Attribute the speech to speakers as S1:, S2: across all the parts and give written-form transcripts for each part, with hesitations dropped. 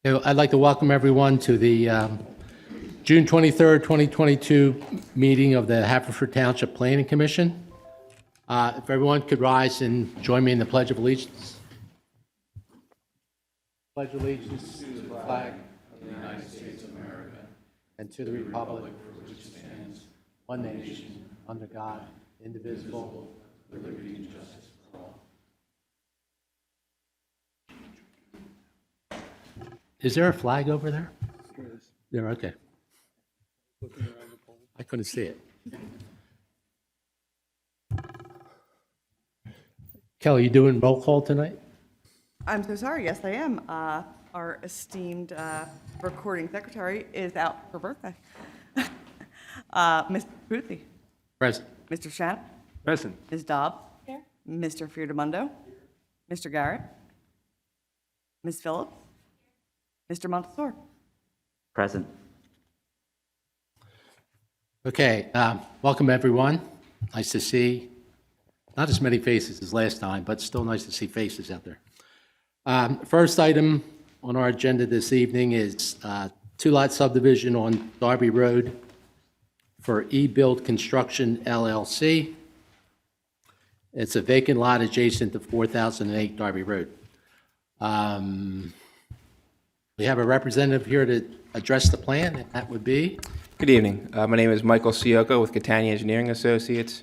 S1: I'd like to welcome everyone to the June 23rd, 2022 meeting of the Haverford Township Planning Commission. If everyone could rise and join me in the Pledge of Allegiance. Pledge allegiance to the flag of the United States of America and to the republic for which it stands, one nation, under God, indivisible, with liberty and justice for all. Is there a flag over there? There, okay. I couldn't see it. Kelly, you doing roll call tonight?
S2: I'm so sorry. Yes, I am. Our esteemed recording secretary is out for birthday. Mr. Boothby.
S1: Present.
S2: Mr. Shannon.
S3: Present.
S2: Ms. Dobb. Here. Mr. Friedemundo. Mr. Garrett. Ms. Phillips. Mr. Montesor.
S4: Present.
S1: Okay, welcome everyone. Nice to see not as many faces as last time, but still nice to see faces out there. First item on our agenda this evening is two-lot subdivision on Darby Road for E-Build Construction LLC. It's a vacant lot adjacent to 4008 Darby Road. We have a representative here to address the plan, and that would be?
S3: Good evening. My name is Michael Siocco with Catania Engineering Associates,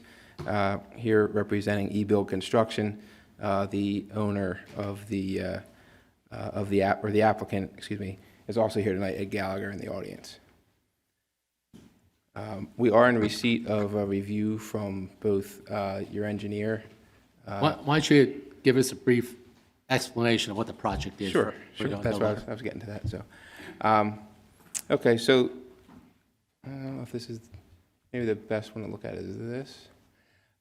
S3: here representing E-Build Construction, the owner of the applicant, excuse me, is also here tonight, Ed Gallagher, in the audience. We are in receipt of a review from both your engineer.
S1: Why don't you give us a brief explanation of what the project is?
S3: Sure. That's why I was getting to that. So, okay, so I don't know if this is maybe the best one to look at is this.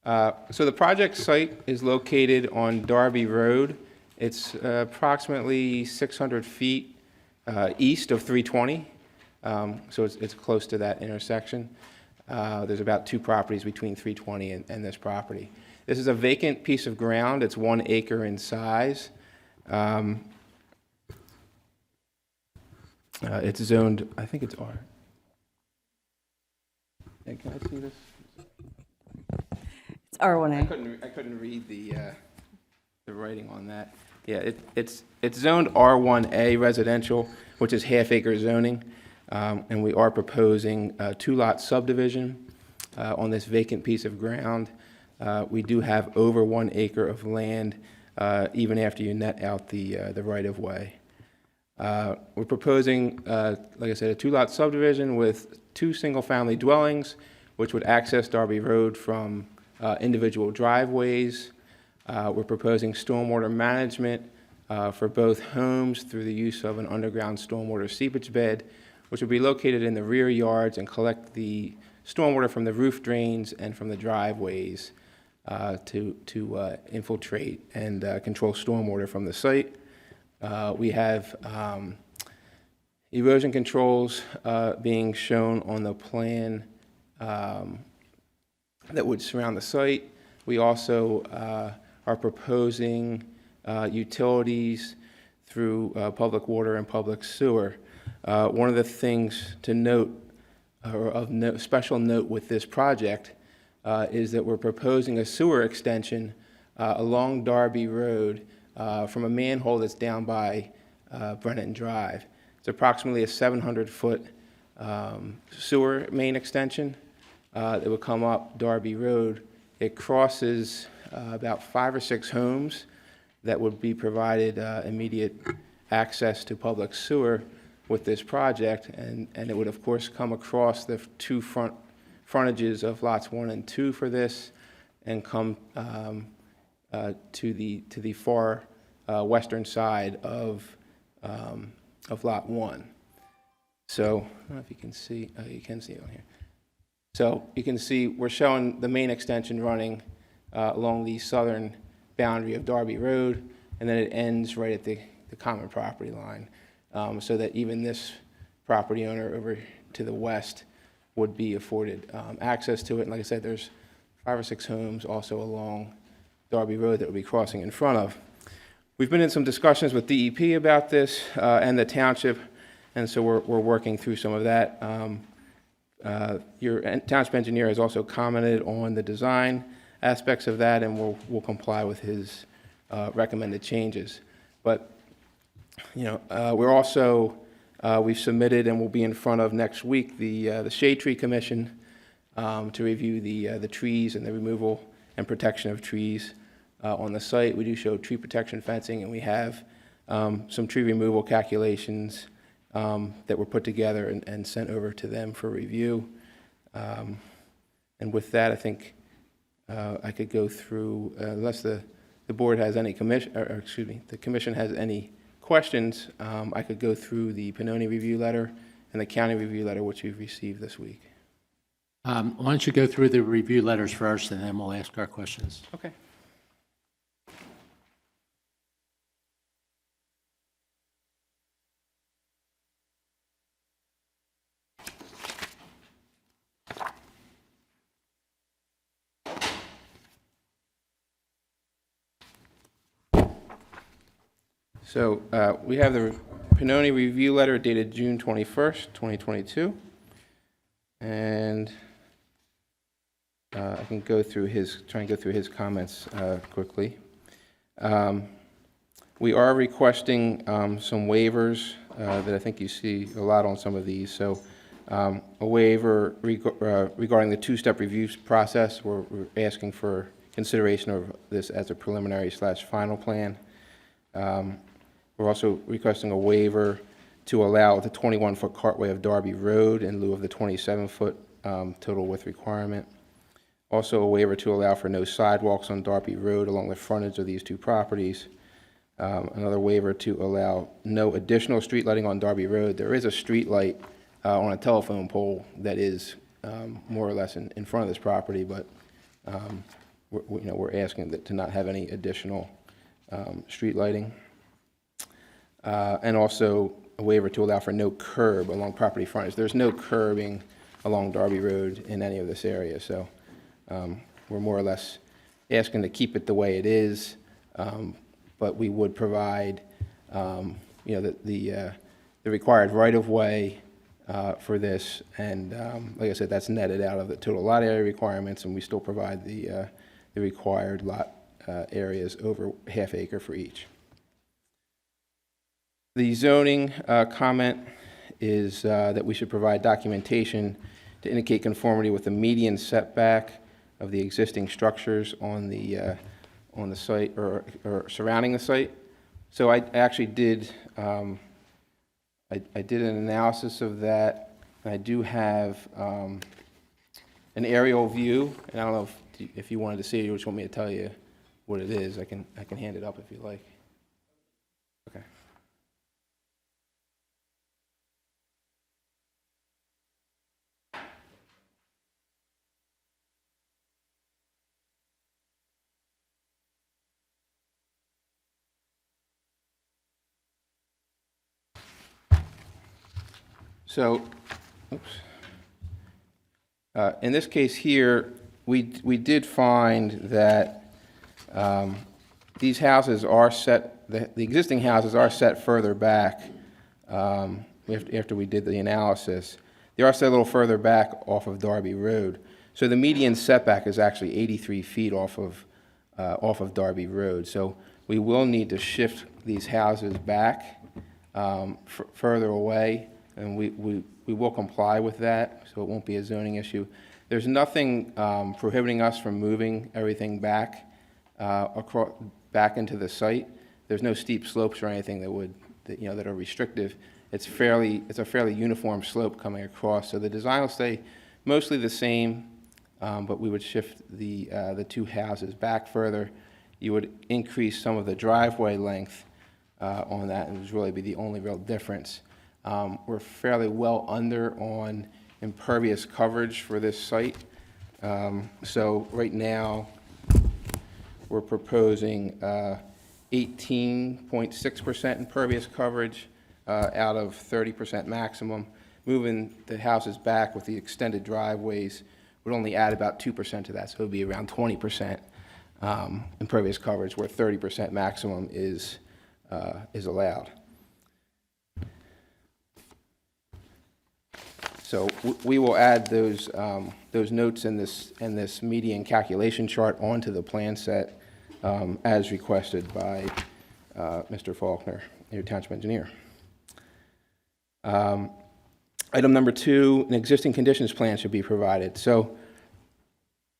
S3: So the project site is located on Darby Road. It's approximately 600 feet east of 320. So it's close to that intersection. There's about two properties between 320 and this property. This is a vacant piece of ground. It's 1 acre in size. It's zoned, I think it's R. Hey, can I see this?
S2: It's R1A.
S3: I couldn't read the writing on that. Yeah, it's zoned R1A residential, which is half-acre zoning, and we are proposing a two-lot subdivision on this vacant piece of ground. We do have over 1 acre of land, even after you net out the right-of-way. We're proposing, like I said, a two-lot subdivision with 2 single-family dwellings, which would access Darby Road from individual driveways. We're proposing stormwater management for both homes through the use of an underground stormwater seepage bed, which would be located in the rear yards and collect the stormwater from the roof drains and from the driveways to infiltrate and control stormwater from the site. We have erosion controls being shown on the plan that would surround the site. We also are proposing utilities through public water and public sewer. One of the things to note, or of special note with this project, is that we're proposing a sewer extension along Darby Road from a manhole that's down by Brennan Drive. It's approximately a 700-foot sewer main extension that would come up Darby Road. It crosses about 5 or 6 homes that would be provided immediate access to public sewer with this project, and it would of course come across the 2 frontages of lots 1 and 2 for this, and come to the far western side of lot 1. So I don't know if you can see. You can see it on here. So you can see we're showing the main extension running along the southern boundary of Darby Road, and then it ends right at the common property line, so that even this property owner over to the west would be afforded access to it. And like I said, there's 5 or 6 homes also along Darby Road that would be crossing in front of. We've been in some discussions with DEP about this and the township, and so we're working through some of that. Your township engineer has also commented on the design aspects of that, and we'll comply with his recommended changes. But, you know, we're also, we've submitted and will be in front of next week the Shade Tree Commission to review the trees and the removal and protection of trees on the site. We do show tree protection fencing, and we have some tree removal calculations that were put together and sent over to them for review. And with that, I think I could go through, unless the board has any the commission has any questions, I could go through the Pannoni review letter and the county review letter, which we've received this week.
S1: Why don't you go through the review letters first, and then we'll ask our questions.
S3: Okay. So we have the Pannoni review letter dated June 21st, 2022. And I can go through try and go through his comments quickly. We are requesting some waivers that I think you see a lot on some of these. So a waiver regarding the two-step review process. We're asking for consideration of this as a preliminary/final plan. We're also requesting a waiver to allow the 21-foot cartway of Darby Road in lieu of the 27-foot total width requirement. Also a waiver to allow for no sidewalks on Darby Road along the frontage of these two properties. Another waiver to allow no additional street lighting on Darby Road. There is a street light on a telephone pole that is more or less in front of this property, but we're asking that to not have any additional street lighting. And also a waiver to allow for no curb along property frontage. There's no curbing along Darby Road in any of this area, so we're more or less asking to keep it the way it is, but we would provide, the required right-of-way for this, and like I said, that's netted out of the total lot area requirements, and we still provide the required lot areas over half acre for each. The zoning comment is that we should provide documentation to indicate conformity with the median setback of the existing structures on the site or surrounding the site. So I actually did I did an analysis of that. And I do have an aerial view, and I don't know if you wanted to see it, or just want me to tell you what it is. I can hand it up if you like. Okay. So, in this case here, we did find that these houses are set, the existing houses are set further back after we did the analysis. They are set a little further back off of Darby Road. So the median setback is actually 83 feet off of Darby Road. So we will need to shift these houses back further away, and we will comply with that, so it won't be a zoning issue. There's nothing prohibiting us from moving everything back back into the site. There's no steep slopes or anything that are restrictive. It's a fairly uniform slope coming across, so the design will stay mostly the same, but we would shift the two houses back further. You would increase some of the driveway length on that, and it would really be the only real difference. We're fairly well under on impervious coverage for this site. So right now, we're proposing 18.6% impervious coverage out of 30% maximum. Moving the houses back with the extended driveways would only add about 2% to that, so it would be around 20% impervious coverage, where 30% maximum is is allowed. So we will add those notes in this median calculation chart onto the plan set as requested by Mr. Faulkner, your township engineer. Item number 2, an existing conditions plan should be provided. So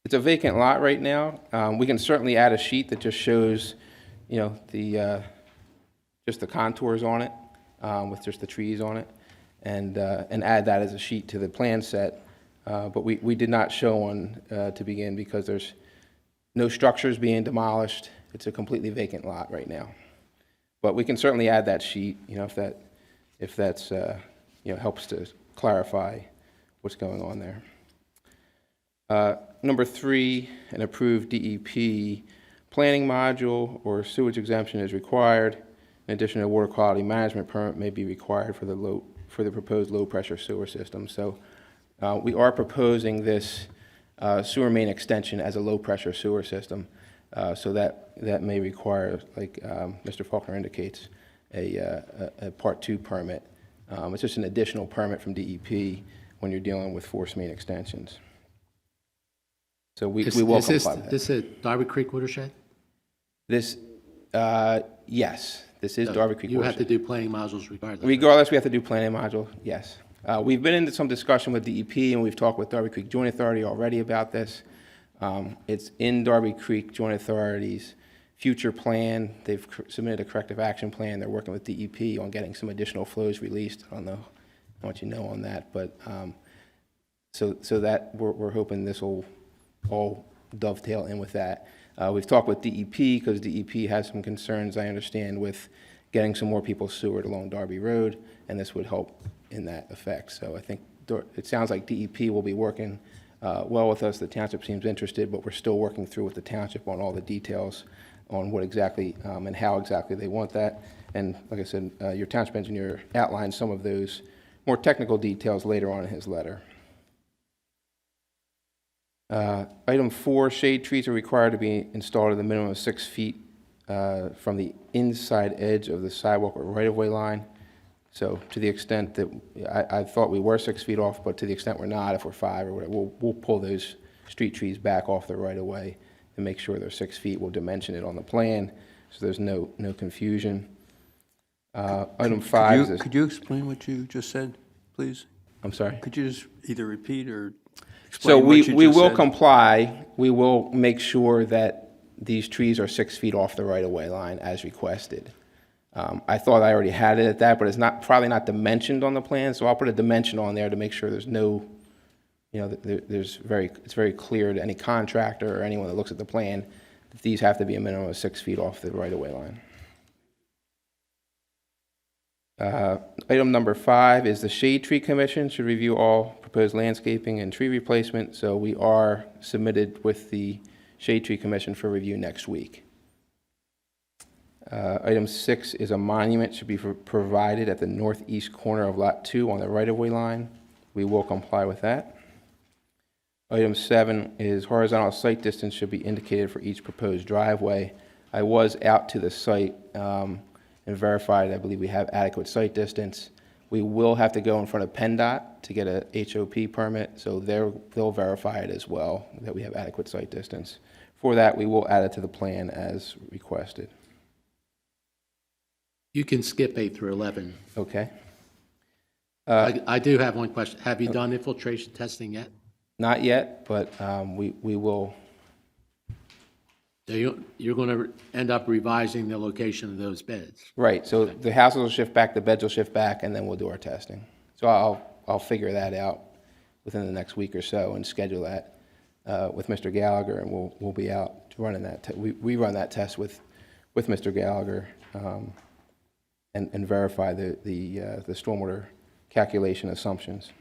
S3: it's a vacant lot right now. We can certainly add a sheet that just shows, just the contours on it, with just the trees on it, and add that as a sheet to the plan set. But we did not show one to begin because there's no structures being demolished. It's a completely vacant lot right now. But we can certainly add that sheet, if that's helps to clarify what's going on there. Number 3, an approved DEP planning module or sewage exemption is required. In addition, a water quality management permit may be required for the proposed low-pressure sewer system. So we are proposing this sewer main extension as a low-pressure sewer system. So that may require, like Mr. Faulkner indicates, a Part 2 permit. It's just an additional permit from DEP when you're dealing with force main extensions. So we will comply with that.
S1: Is this a Darby Creek watershed?
S3: This, yes, this is Darby Creek
S1: You have
S3: watershed.
S1: to do planning modules regardless.
S3: Regardless, we have to do planning module, yes. We've been into some discussion with DEP, and we've talked with Darby Creek Joint Authority already about this. It's in Darby Creek Joint Authority's future plan. They've submitted a corrective action plan. They're working with DEP on getting some additional flows released. I don't know how much you know on that, but so that we're hoping this will all dovetail in with that. We've talked with DEP because DEP has some concerns, I understand, with getting some more people sewered along Darby Road, and this would help in that effect. So I think it sounds like DEP will be working well with us. The township seems interested, but we're still working through with the township on all the details on what exactly and how exactly they want that. And like I said, your township engineer outlined some of those more technical details later on in his letter. Item 4, shade trees are required to be installed at a minimum of 6 feet from the inside edge of the sidewalk or right-of-way line. So to the extent that I thought we were 6 feet off, but to the extent we're not, if we're 5 or whatever, we'll pull those street trees back off the right-of-way and make sure they're 6 feet. We'll dimension it on the plan so there's no confusion. Item 5 is...
S4: Could you explain what you just said, please?
S3: I'm sorry?
S4: Could you just either repeat or
S3: So
S4: explain what you just
S3: we will
S4: said?
S3: comply. We will make sure that these trees are 6 feet off the right-of-way line as requested. I thought I already had it at that, but it's probably not dimensioned on the plan, so I'll put a dimension on there to make sure there's no, it's very clear to any contractor or anyone that looks at the plan that these have to be a minimum of 6 feet off the right-of-way line. Item number 5 is the Shade Tree Commission should review all proposed landscaping and tree replacement. So we are submitted with the Shade Tree Commission for review next week. Item 6 is a monument should be provided at the northeast corner of Lot 2 on the right-of-way line. We will comply with that. Item 7 is horizontal site distance should be indicated for each proposed driveway. I was out to the site and verified, I believe we have adequate site distance. We will have to go in front of PennDOT to get a HOP permit, so they'll verify it as well, that we have adequate site distance. For that, we will add it to the plan as requested.
S1: You can skip 8 through 11.
S3: Okay.
S1: I do have one question. Have you done infiltration testing yet?
S3: Not yet, but we will.
S1: So you're going to end up revising the location of those beds.
S3: Right, so the houses will shift back, the beds will shift back, and then we'll do our testing. So I'll figure that out within the next week or so and schedule that with Mr. Gallagher, and we'll be out running that. We run that test with Mr. Gallagher and verify the stormwater calculation assumptions.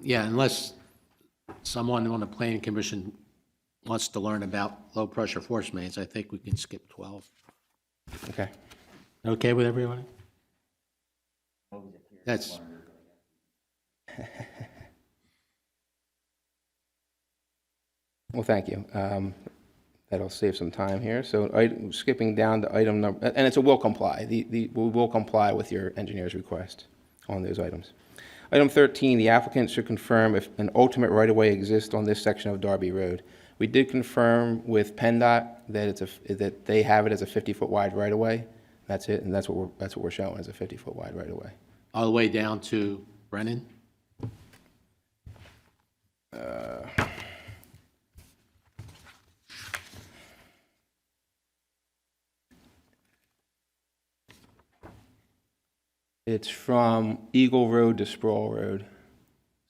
S1: Yeah, unless someone on the planning commission wants to learn about low-pressure force mains, I think we can skip 12.
S3: Okay.
S1: Okay with everyone? That's,
S3: Well, thank you. That'll save some time here. So skipping down to item number, and it's a will comply. We will comply with your engineer's request on those items. Item 13, the applicant should confirm if an ultimate right-of-way exists on this section of Darby Road. We did confirm with PennDOT that that they have it as a 50-foot wide right-of-way. That's it, and that's what we're showing as a 50-foot wide right-of-way.
S1: All the way down to Brennan?
S3: It's from Eagle Road to Sproul Road,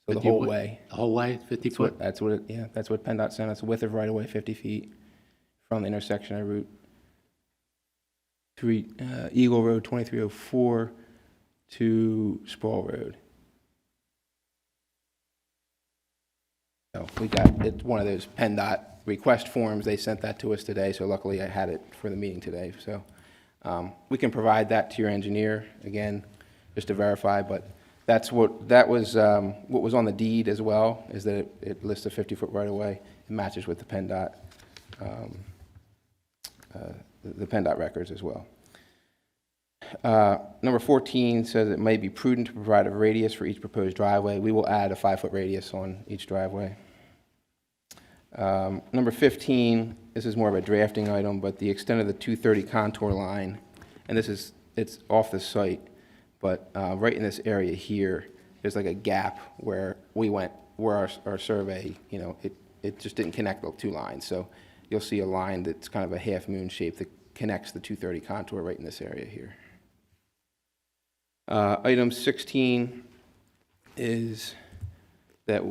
S3: so the
S1: 50
S3: whole
S1: foot-
S3: way.
S1: The whole way, 50 foot?
S3: That's what PennDOT sent us, width of right-of-way 50 feet from the intersection of Route 3, Eagle Road 2304 to Sproul Road. So we got, it's one of those PennDOT request forms, they sent that to us today, so luckily I had it for the meeting today. So we can provide that to your engineer, again, just to verify, but that was what was on the deed as well, is that it lists a 50-foot right-of-way. It matches with the PennDOT, the PennDOT records as well. Number 14 says it may be prudent to provide a radius for each proposed driveway. We will add a 5-foot radius on each driveway. Number 15, this is more of a drafting item, but the extent of the 230 contour line, and it's off the site, but right in this area here, there's like a gap where our survey, it just didn't connect the two lines. So you'll see a line that's kind of a half moon shape that connects the 230 contour right in this area here. Item 16 is that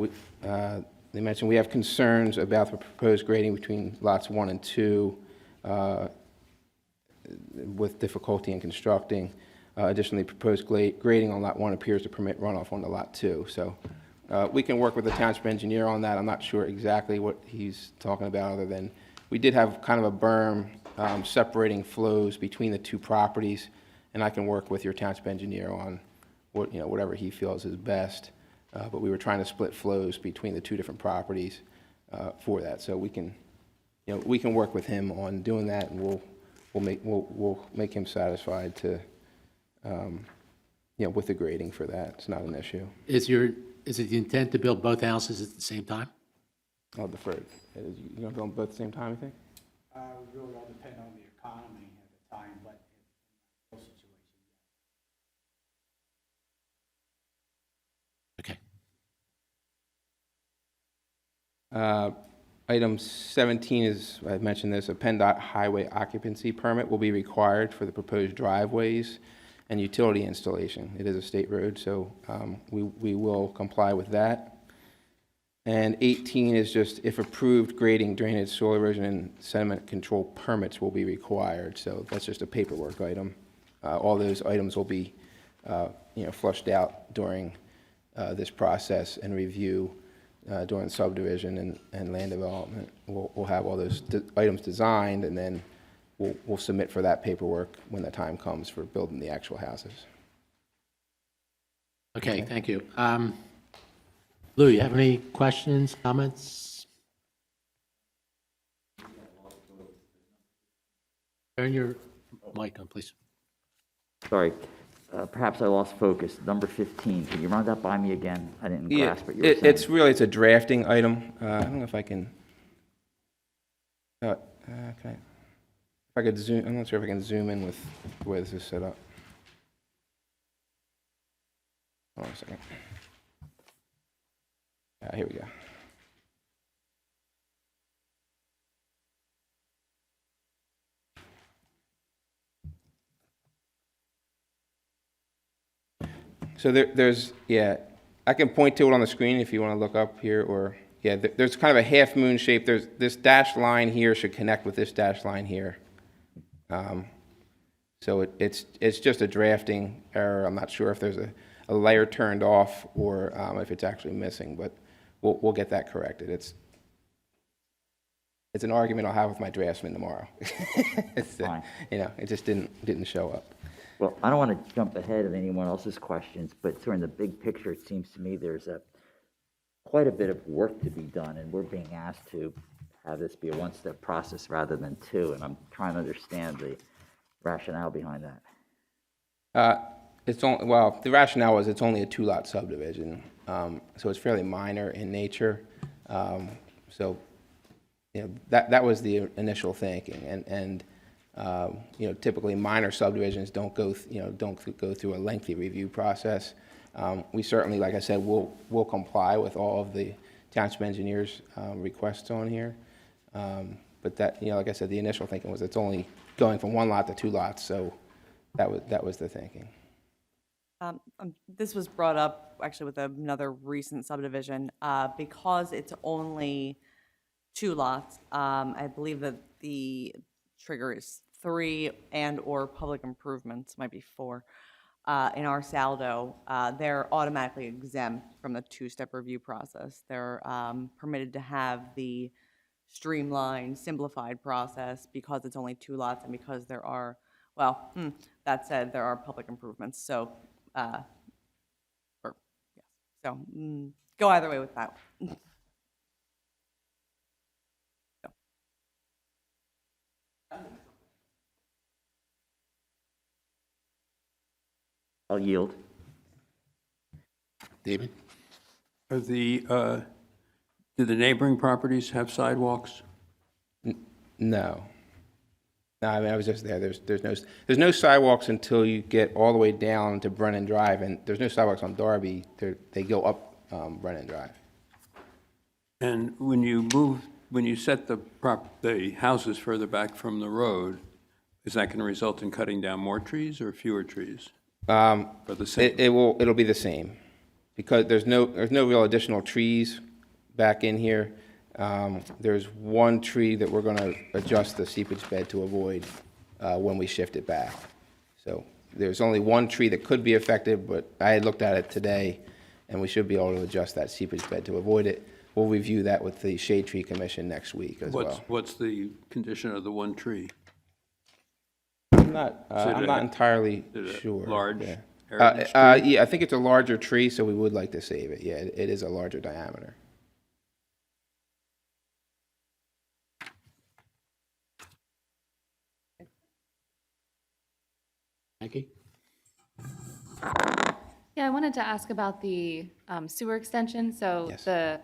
S3: they mentioned we have concerns about the proposed grading between lots 1 and 2 with difficulty in constructing. Additionally, proposed grading on lot 1 appears to permit runoff onto lot 2. So we can work with the township engineer on that. I'm not sure exactly what he's talking about, other than we did have kind of a berm separating flows between the two properties, and I can work with your township engineer on whatever he feels is best. But we were trying to split flows between the two different properties for that. So we can work with him on doing that, and we'll make him satisfied to with the grading for that. It's not an issue.
S1: Is it the intent to build both houses at the same time?
S3: I'll defer. You're going to build them both at the same time, you think?
S5: It would really all depend on the economy at the time, but in most situations,
S1: Okay.
S3: Item 17 is, I mentioned this, a PennDOT highway occupancy permit will be required for the proposed driveways and utility installation. It is a state road, so we will comply with that. And 18 is just, if approved, grading, drainage, soil erosion, and sediment control permits will be required. So that's just a paperwork item. All those items will be, flushed out during this process and review during subdivision and land development. We'll have all those items designed, and then we'll submit for that paperwork when the time comes for building the actual houses.
S1: Okay, thank you. Lou, you have any questions, comments? Turn your mic on, please.
S6: Sorry, perhaps I lost focus. Number 15, can you run that by me again? I didn't grasp what you were saying.
S3: It's a drafting item. I don't know if I can. If I could zoom, I'm not sure if I can zoom in with the way this is set up. Hold on a second. Here we go. So there's, I can point to it on the screen if you want to look up here, or, there's kind of a half moon shape. There's this dashed line here should connect with this dashed line here. So it's just a drafting error. I'm not sure if there's a layer turned off or if it's actually missing, but we'll get that corrected. It's an argument I'll have with my draftsman tomorrow.
S6: Fine.
S3: It just didn't show up.
S6: Well, I don't want to jump ahead of anyone else's questions, but sort of in the big picture, it seems to me there's quite a bit of work to be done, and we're being asked to have this be a one-step process rather than two, and I'm trying to understand the rationale behind that.
S3: It's only, well, the rationale was it's only a two-lot subdivision, so it's fairly minor in nature. So, you know, that was the initial thinking, and you know, typically minor subdivisions don't go through a lengthy review process. We certainly, like I said, will comply with all of the township engineers' requests on here. But that, you know, like I said, the initial thinking was it's only going from one lot to two lots, so that was the thinking.
S2: This was brought up actually with another recent subdivision. Because it's only two lots, I believe that the trigger is 3 and/or public improvements, might be 4. In our saldo, they're automatically exempt from the two-step review process. They're permitted to have the streamlined, simplified process because it's only 2 lots and because there are, well, that said, there are public improvements. So, go either way with that.
S6: I'll yield.
S1: David?
S4: Are do the neighboring properties have sidewalks?
S3: No. No, I mean, I was just there. There's no sidewalks until you get all the way down to Brennan Drive, and there's no sidewalks on Darby. They go up Brennan Drive.
S4: And when you set the houses further back from the road, is that going to result in cutting down more trees or fewer trees? For the same?
S3: It'll be the same, because there's no real additional trees back in here. There's one tree that we're going to adjust the seepage bed to avoid when we shift it back. So there's only one tree that could be affected, but I had looked at it today, and we should be able to adjust that seepage bed to avoid it. We'll review that with the Shade Tree Commission next week as well.
S4: What's the condition of the one tree?
S3: I'm not entirely sure.
S4: Large?
S3: Yeah.
S4: Heritage tree?
S3: Yeah, I think it's a larger tree, so we would like to save it. Yeah, it is a larger diameter.
S1: Maggie?
S7: Yeah, I wanted to ask about the sewer extension. So
S3: Yes.
S7: the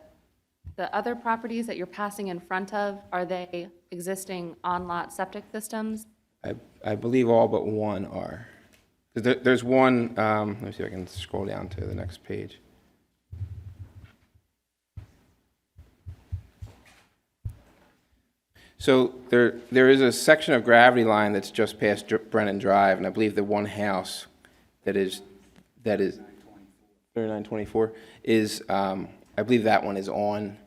S7: other properties that you're passing in front of, are they existing on-lot septic systems?
S3: I believe all but one are. There's one, let me see if I can scroll down to the next page. So there is a section of gravity line that's just past Brennan Drive, and I believe the one house that is 3924 is, I believe that one is on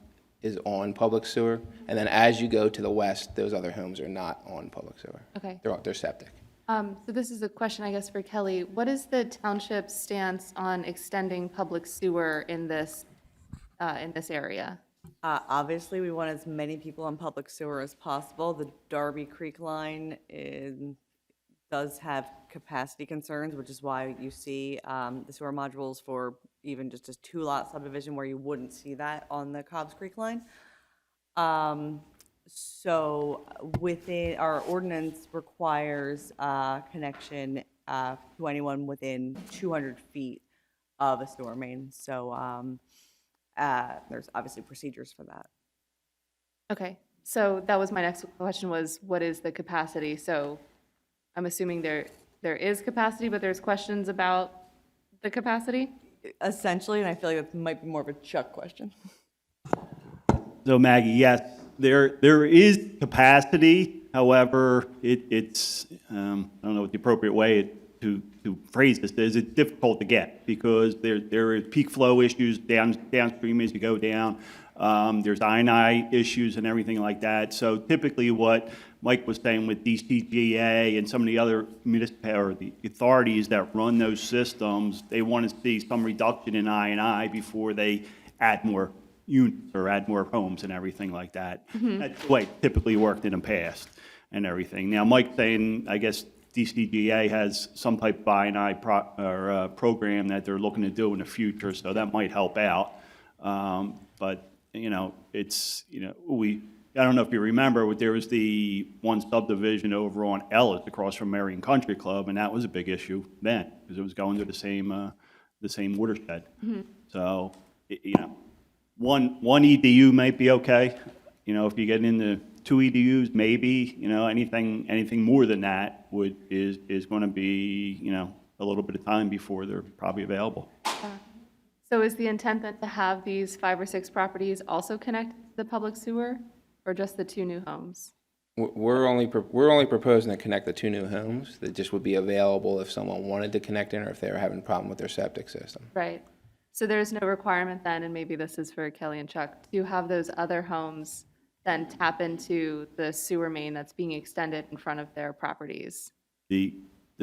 S3: public sewer. And then as you go to the west, those other homes are not on public sewer.
S7: Okay.
S3: They're septic.
S7: So this is a question, I guess, for Kelly. What is the township's stance on extending public sewer in this area?
S2: Obviously, we want as many people on public sewer as possible. The Darby Creek line does have capacity concerns, which is why you see the sewer modules for even just a 2-lot subdivision where you wouldn't see that on the Cobbs Creek line. So within, our ordinance requires connection to anyone within 200 feet of a sewer main. So there's obviously procedures for that.
S7: Okay, so that was my next question, was what is the capacity? So I'm assuming there is capacity, but there's questions about the capacity?
S2: Essentially, and I feel like that might be more of a Chuck question.
S8: So Maggie, yes, there is capacity. However, it's I don't know what the appropriate way to phrase this is. It's difficult to get because there are peak flow issues downstream as you go down. There's I&I issues and everything like that. So typically what Mike was saying with DCGA and some of the other municipal or the authorities that run those systems, they want to see some reduction in I&I before they add more units or add more homes and everything like that. That's the way it typically worked in the past and everything. Now, Mike's saying, I guess DCGA has some type of I&I program that they're looking to do in the future, so that might help out. But, you know, it's, you know, I don't know if you remember, but there was the one subdivision over on Ellis across from Marion Country Club, and that was a big issue then, because it was going to the same watershed. So, you know, one EDU might be okay. You know, if you get into 2 EDUs, maybe, you know, anything more than that is going to be, you know, a little bit of time before they're probably available.
S7: So is the intent then to have these 5 or 6 properties also connected to the public sewer, or just the 2 new homes?
S3: We're only proposing to connect the 2 new homes that just would be available if someone wanted to connect in or if they were having a problem with their septic system.
S7: Right. So there's no requirement then, and maybe this is for Kelly and Chuck, to have those other homes then tap into the sewer main that's being extended in front of their properties?
S8: The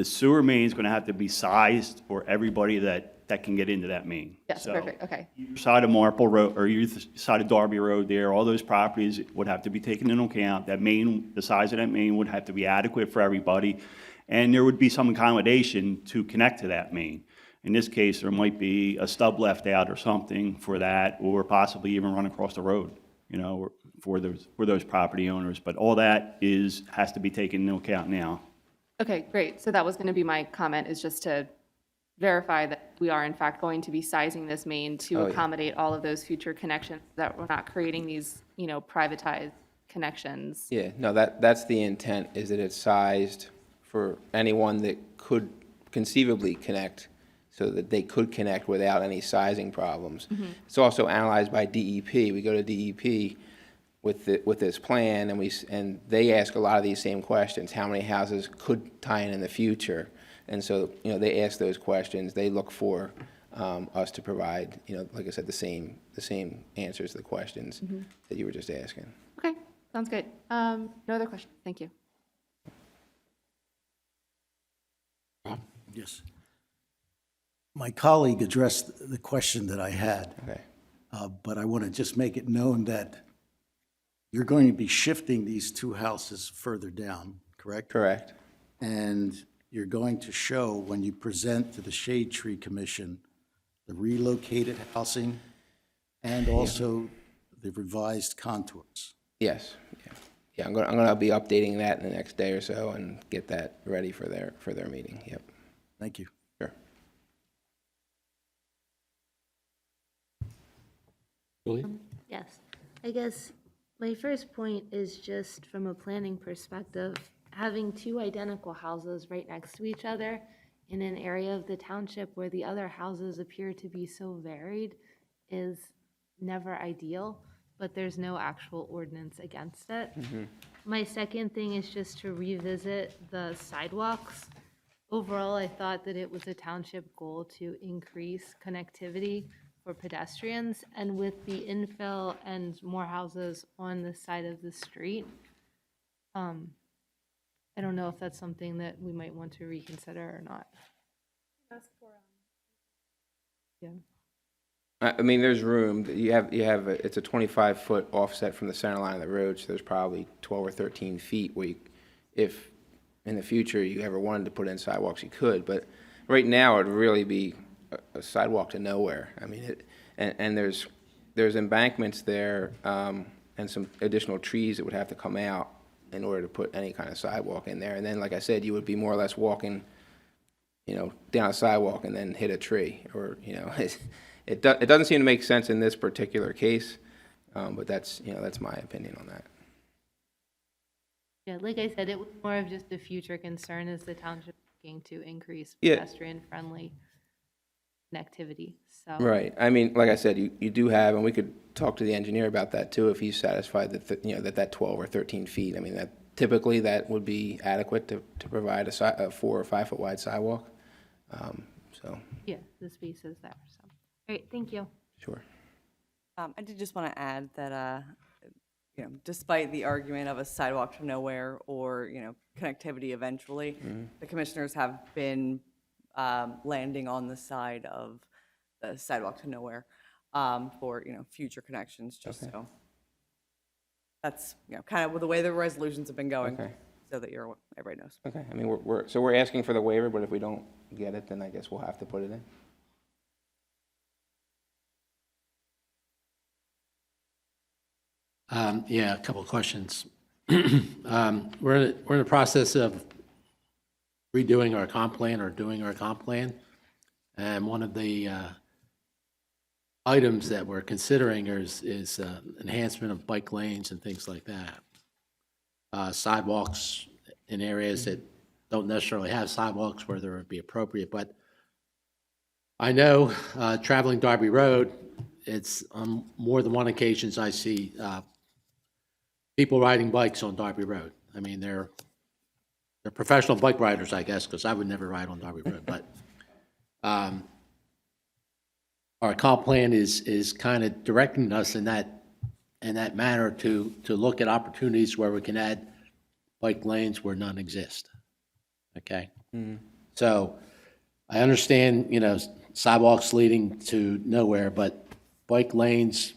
S8: sewer main is going to have to be sized for everybody that can get into that main.
S7: Yes,
S8: So,
S7: perfect, okay.
S8: Either side of Marple Road, or either side of Darby Road there, all those properties would have to be taken into account. That main, the size of that main would have to be adequate for everybody, and there would be some accommodation to connect to that main. In this case, there might be a stub left out or something for that, or possibly even run across the road, you know, for those property owners. But all that has to be taken into account now.
S7: Okay, great. So that was going to be my comment, is just to verify that we are in fact going to be sizing this main to
S3: Oh, yeah.
S7: accommodate all of those future connections, that we're not creating these, you know, privatized connections.
S3: Yeah, no, that's the intent, is that it's sized for anyone that could conceivably connect, so that they could connect without any sizing problems. It's also analyzed by DEP. We go to DEP with this plan, and they ask a lot of these same questions. How many houses could tie in the future? And so, you know, they ask those questions. They look for us to provide, you know, like I said, the same answers to the questions that you were just asking.
S7: Okay, sounds good. No other questions. Thank you.
S9: Yes. My colleague addressed the question that I had,
S3: Okay.
S9: but I want to just make it known that you're going to be shifting these 2 houses further down, correct?
S3: Correct.
S9: And you're going to show, when you present to the Shade Tree Commission, the relocated housing and also the revised contours.
S3: Yes. Yeah. I'm gonna be updating that in the next day or so and get that ready for their meeting. Yep.
S9: Thank you.
S3: Sure.
S1: Julia?
S10: Yes, I guess my first point is just from a planning perspective, having 2 identical houses right next to each other in an area of the township where the other houses appear to be so varied is never ideal, but there's no actual ordinance against it. My second thing is just to revisit the sidewalks. Overall, I thought that it was a township goal to increase connectivity for pedestrians, and with the infill and more houses on the side of the street, I don't know if that's something that we might want to reconsider or not. Yeah.
S3: I mean, there's room. It's a 25-foot offset from the center line of the road, so there's probably 12 or 13 feet where if in the future you ever wanted to put in sidewalks, you could. But right now, it'd really be a sidewalk to nowhere. I mean, and there's embankments there and some additional trees that would have to come out in order to put any kind of sidewalk in there. And then, like I said, you would be more or less walking, you know, down a sidewalk and then hit a tree, or, you know, it doesn't seem to make sense in this particular case, but that's my opinion on that.
S10: Yeah, like I said, it was more of just a future concern as the township looking to increase
S3: Yeah.
S10: pedestrian-friendly connectivity, so.
S3: Right. I mean, like I said, you do have, and we could talk to the engineer about that too, if he's satisfied that 12 or 13 feet, I mean, that typically that would be adequate to provide a 4 or 5 foot wide sidewalk. So,
S10: Yeah, the space is there, so. All right, thank you.
S3: sure.
S2: I did just want to add that, you know, despite the argument of a sidewalk to nowhere or, you know, connectivity eventually, the commissioners have been landing on the side of the sidewalk to nowhere for, you know, future connections, just so. That's, you know, kind of the way the resolutions have been going,
S3: Okay.
S2: so that everybody knows.
S3: Okay. I mean, we're asking for the waiver, but if we don't get it, then I guess we'll have to put it in.
S1: Yeah, a couple of questions. We're in the process of redoing our comp plan or doing our comp plan. And one of the items that we're considering is enhancement of bike lanes and things like that. Sidewalks in areas that don't necessarily have sidewalks where there would be appropriate. But I know traveling Darby Road, it's on more than one occasions I see people riding bikes on Darby Road. I mean, they're professional bike riders, I guess, because I would never ride on Darby Road. But our comp plan is kind of directing us in that manner to look at opportunities where we can add bike lanes where none exist. Okay? So I understand, sidewalks leading to nowhere, but bike lanes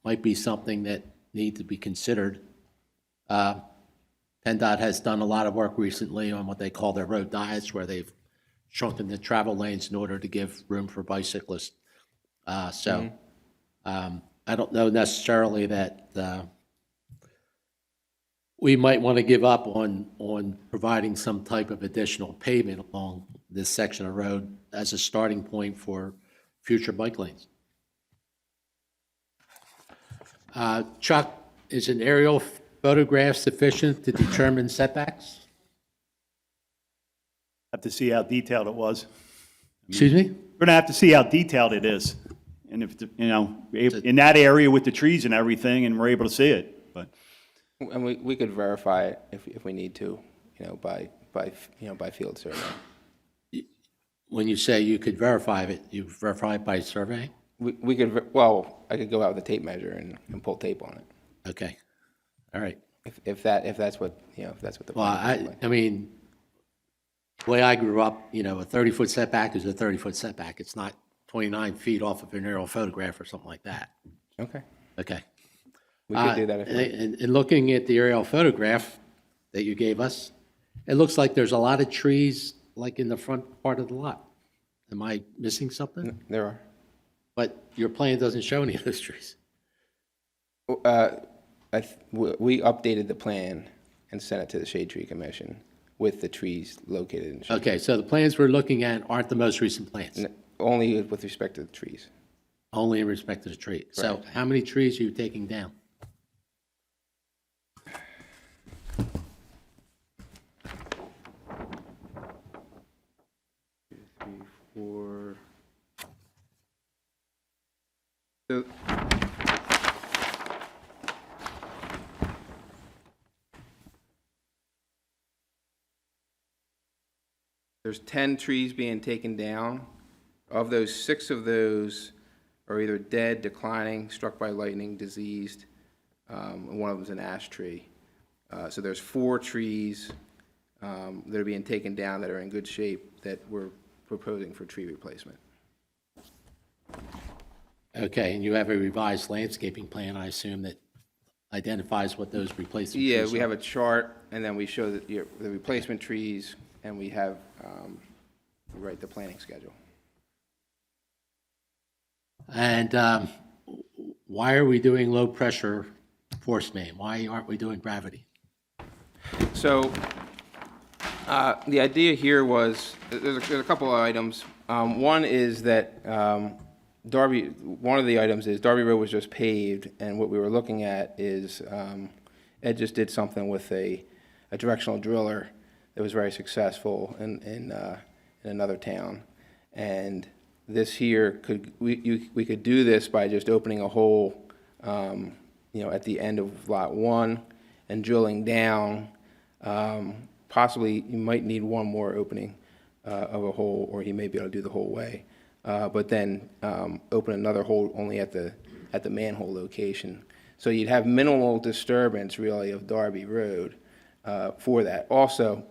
S1: might be something that need to be considered. PennDOT has done a lot of work recently on what they call their road diets, where they've shrunken the travel lanes in order to give room for bicyclists. I don't know necessarily that we might want to give up on providing some type of additional pavement along this section of road as a starting point for future bike lanes. Chuck, is an aerial photograph sufficient to determine setbacks?
S8: Have to see how detailed it was.
S1: Excuse me?
S8: We're gonna have to see how detailed it is. And if, in that area with the trees and everything, and we're able to see it, but.
S3: And we could verify it if we need to, by field survey.
S1: When you say you could verify it, you verify it by survey?
S3: We could, I could go out with a tape measure and pull tape on it.
S1: Okay, all right.
S3: If that's what, if that's what the.
S1: Well,
S3: plan is like.
S1: I mean, the way I grew up, a 30-foot setback is a 30-foot setback. It's not 29 feet off of an aerial photograph or something like that.
S3: Okay.
S1: Okay.
S3: We could do that if.
S1: And looking at the aerial photograph that you gave us, it looks like there's a lot of trees like in the front part of the lot. Am I missing something?
S3: There are.
S1: But your plan doesn't show any of those trees.
S3: We updated the plan and sent it to the Shade Tree Commission with the trees located in shade.
S1: Okay, so the plans we're looking at aren't the most recent plans,
S3: Only with respect to the trees.
S1: only in respect to the tree. So
S3: Correct.
S1: how many trees are you taking down?
S3: For so there's 10 trees being taken down. Of those, 6 of those are either dead, declining, struck by lightning, diseased, and one of them's an ash tree. So there's 4 trees that are being taken down that are in good shape that we're proposing for tree replacement.
S1: Okay, and you have a revised landscaping plan, I assume, that identifies what those replacement trees are?
S3: Yeah, we have a chart, and then we show the replacement trees, and we have, we write the planning schedule.
S1: And why are we doing low-pressure force main? Why aren't we doing gravity?
S3: So, the idea here was, there's a couple of items. One is that one of the items is Darby Road was just paved, and what we were looking at is Ed just did something with a directional driller that was very successful in another town. And this here, we could do this by just opening a hole, at the end of Lot 1 and drilling down. Possibly, you might need one more opening of a hole, or he may be able to do the whole way. But then open another hole only at the manhole location. So you'd have minimal disturbance, really, of Darby Road for that. Also,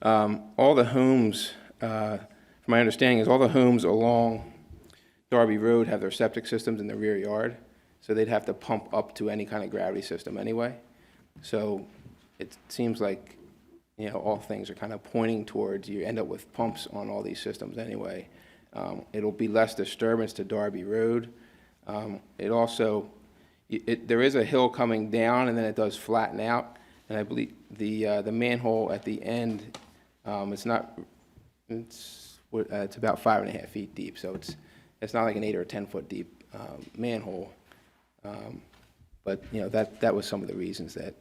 S3: all the homes, from my understanding, is all the homes along Darby Road have their septic systems in the rear yard, so they'd have to pump up to any kind of gravity system anyway. So it seems like, all things are kind of pointing towards you end up with pumps on all these systems anyway. It'll be less disturbance to Darby Road. It also, there is a hill coming down, and then it does flatten out. And I believe the manhole at the end, it's about 5.5 feet deep, so it's not like an 8 or 10 foot deep manhole. But that was some of the reasons that